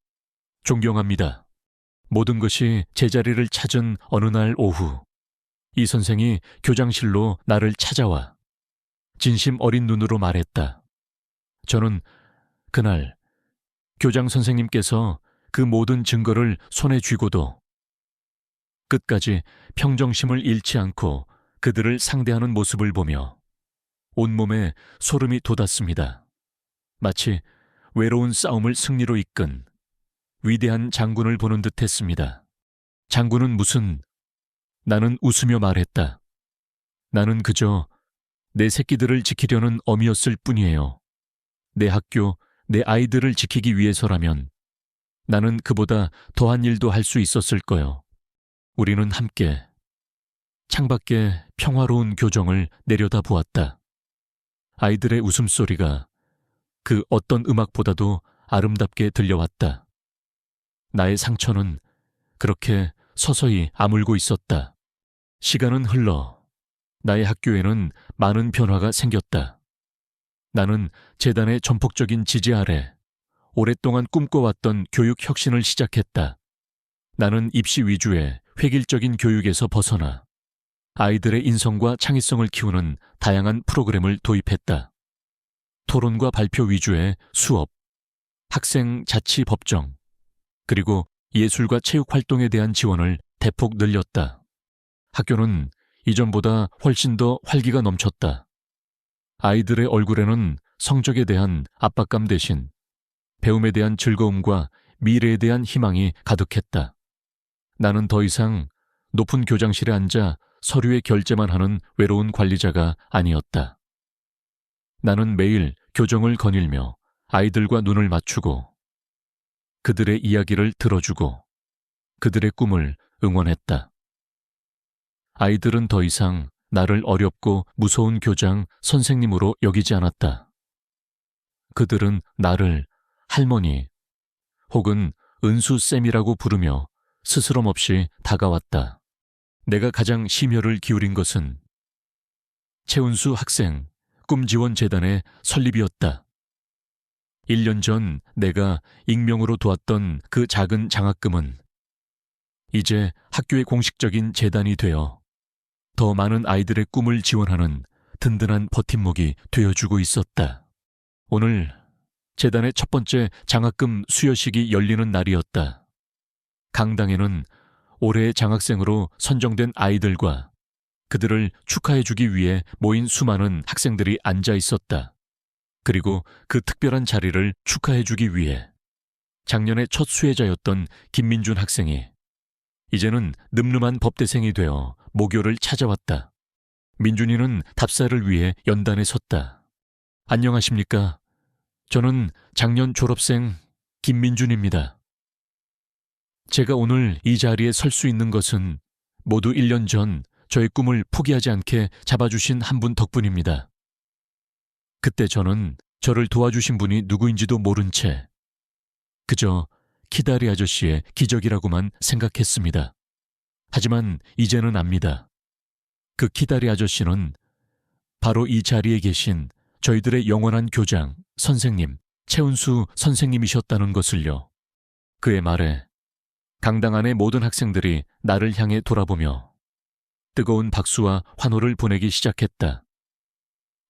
존경합니다. 모든 것이 제자리를 찾은 어느 날 오후, 이 선생이 교장실로 나를 찾아와 진심 어린 눈으로 말했다. 저는 그날 교장 선생님께서 그 모든 증거를 손에 쥐고도 끝까지 평정심을 잃지 않고 그들을 상대하는 모습을 보며 온몸에 소름이 돋았습니다. 마치 외로운 싸움을 승리로 이끈 위대한 장군을 보는 듯 했습니다. 장군은 무슨... 나는 웃으며 말했다. 나는 그저 내 새끼들을 지키려는 어미였을 뿐이에요. 내 학교, 내 아이들을 지키기 위해서라면 나는 그보다 더한 일도 할 수 있었을 거요. 우리는 함께 창밖에 평화로운 교정을 내려다보았다. 아이들의 웃음소리가 그 어떤 음악보다도 아름답게 들려왔다. 나의 상처는 그렇게 서서히 아물고 있었다. 시간은 흘러 나의 학교에는 많은 변화가 생겼다. 나는 재단의 전폭적인 지지 아래 오랫동안 꿈꿔왔던 교육 혁신을 시작했다. 나는 입시 위주의 획일적인 교육에서 벗어나 아이들의 인성과 창의성을 키우는 다양한 프로그램을 도입했다. 토론과 발표 위주의 수업, 학생 자치 법정, 그리고 예술과 체육 활동에 대한 지원을 대폭 늘렸다. 학교는 이전보다 훨씬 더 활기가 넘쳤다. 아이들의 얼굴에는 성적에 대한 압박감 대신 배움에 대한 즐거움과 미래에 대한 희망이 가득했다. 나는 더 이상 높은 교장실에 앉아 서류의 결제만 하는 외로운 관리자가 아니었다. 나는 매일 교정을 거닐며 아이들과 눈을 맞추고 그들의 이야기를 들어주고 그들의 꿈을 응원했다. 아이들은 더 이상 나를 어렵고 무서운 교장 선생님으로 여기지 않았다. 그들은 나를 할머니 혹은 은수쌤이라고 부르며 스스럼 없이 다가왔다. 내가 가장 심혈을 기울인 것은 최은수 학생 꿈지원재단의 설립이었다. 1년 전 내가 익명으로 도왔던 그 작은 장학금은 이제 학교의 공식적인 재단이 되어 더 많은 아이들의 꿈을 지원하는 든든한 버팀목이 되어주고 있었다. 오늘 재단의 첫 번째 장학금 수여식이 열리는 날이었다. 강당에는 올해의 장학생으로 선정된 아이들과 그들을 축하해주기 위해 모인 수많은 학생들이 앉아 있었다. 그리고 그 특별한 자리를 축하해주기 위해 작년의 첫 수혜자였던 김민준 학생이 이제는 늠름한 법대생이 되어 모교를 찾아왔다. 민준이는 답사를 위해 연단에 섰다. 안녕하십니까? 저는 작년 졸업생 김민준입니다. 제가 오늘 이 자리에 설 수 있는 것은 모두 1년 전 저의 꿈을 포기하지 않게 잡아주신 한 분 덕분입니다. 그때 저는 저를 도와주신 분이 누구인지도 모른 채 그저 키다리 아저씨의 기적이라고만 생각했습니다. 하지만 이제는 압니다. 그 키다리 아저씨는 바로 이 자리에 계신 저희들의 영원한 교장, 선생님, 최은수 선생님이셨다는 것을요. 그의 말에 강당 안의 모든 학생들이 나를 향해 돌아보며 뜨거운 박수와 환호를 보내기 시작했다.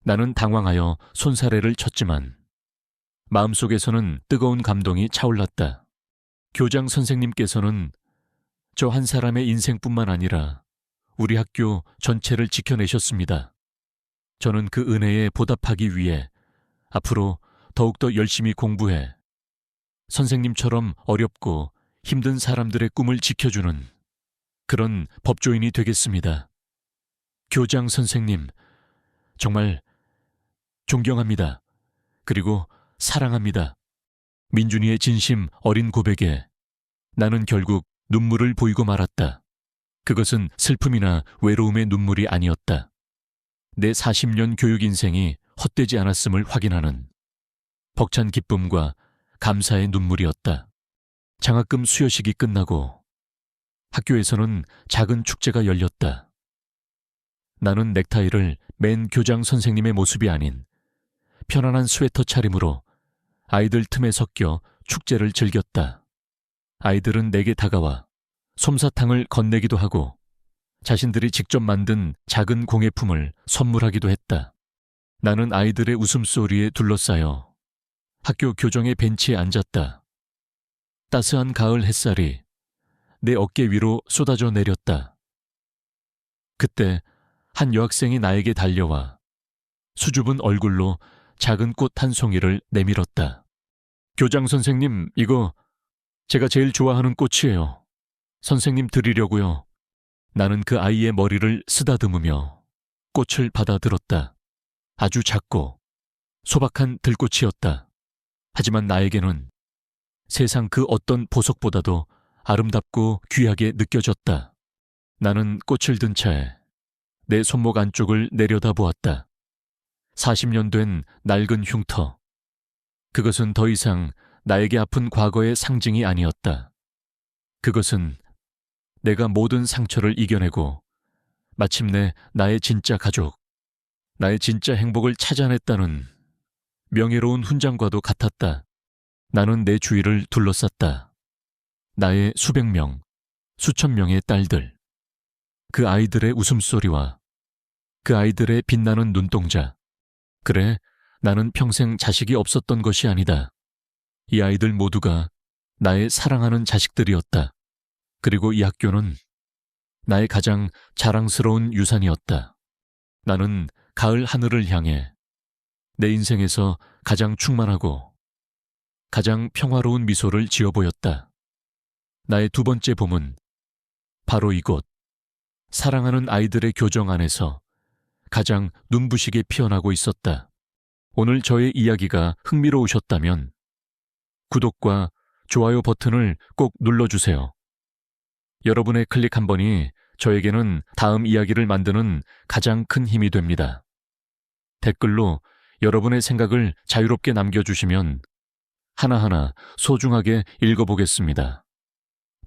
나는 당황하여 손사래를 쳤지만 마음속에서는 뜨거운 감동이 차올랐다. 교장 선생님께서는 저 한 사람의 인생뿐만 아니라 우리 학교 전체를 지켜내셨습니다. 저는 그 은혜에 보답하기 위해 앞으로 더욱더 열심히 공부해 선생님처럼 어렵고 힘든 사람들의 꿈을 지켜주는 그런 법조인이 되겠습니다. 교장 선생님, 정말 존경합니다. 그리고 사랑합니다. 민준이의 진심 어린 고백에 나는 결국 눈물을 보이고 말았다. 그것은 슬픔이나 외로움의 눈물이 아니었다. 내 40년 교육 인생이 헛되지 않았음을 확인하는 벅찬 기쁨과 감사의 눈물이었다. 장학금 수여식이 끝나고 학교에서는 작은 축제가 열렸다. 나는 넥타이를 맨 교장 선생님의 모습이 아닌 편안한 스웨터 차림으로 아이들 틈에 섞여 축제를 즐겼다. 아이들은 내게 다가와 솜사탕을 건네기도 하고 자신들이 직접 만든 작은 공예품을 선물하기도 했다. 나는 아이들의 웃음소리에 둘러싸여 학교 교정의 벤치에 앉았다. 따스한 가을 햇살이 내 어깨 위로 쏟아져 내렸다. 그때 한 여학생이 나에게 달려와 수줍은 얼굴로 작은 꽃 한 송이를 내밀었다. 교장 선생님, 이거 제가 제일 좋아하는 꽃이에요. 선생님 드리려고요. 나는 그 아이의 머리를 쓰다듬으며 꽃을 받아들었다. 아주 작고 소박한 들꽃이었다. 하지만 나에게는 세상 그 어떤 보석보다도 아름답고 귀하게 느껴졌다. 나는 꽃을 든 채 내 손목 안쪽을 내려다보았다. 40년 된 낡은 흉터. 그것은 더 이상 나에게 아픈 과거의 상징이 아니었다. 그것은 내가 모든 상처를 이겨내고 마침내 나의 진짜 가족, 나의 진짜 행복을 찾아냈다는 명예로운 훈장과도 같았다. 나는 내 주위를 둘러쌌다. 나의 수백 명, 수천 명의 딸들, 그 아이들의 웃음소리와 그 아이들의 빛나는 눈동자. 그래, 나는 평생 자식이 없었던 것이 아니다. 이 아이들 모두가 나의 사랑하는 자식들이었다. 그리고 이 학교는 나의 가장 자랑스러운 유산이었다. 나는 가을 하늘을 향해 내 인생에서 가장 충만하고 가장 평화로운 미소를 지어 보였다. 나의 두 번째 봄은 바로 이곳, 사랑하는 아이들의 교정 안에서 가장 눈부시게 피어나고 있었다. 오늘 저의 이야기가 흥미로우셨다면 구독과 좋아요 버튼을 꼭 눌러주세요. 여러분의 클릭 한 번이 저에게는 다음 이야기를 만드는 가장 큰 힘이 됩니다. 댓글로 여러분의 생각을 자유롭게 남겨주시면 하나하나 소중하게 읽어보겠습니다.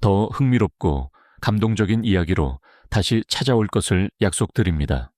더 흥미롭고 감동적인 이야기로 다시 찾아올 것을 약속드립니다.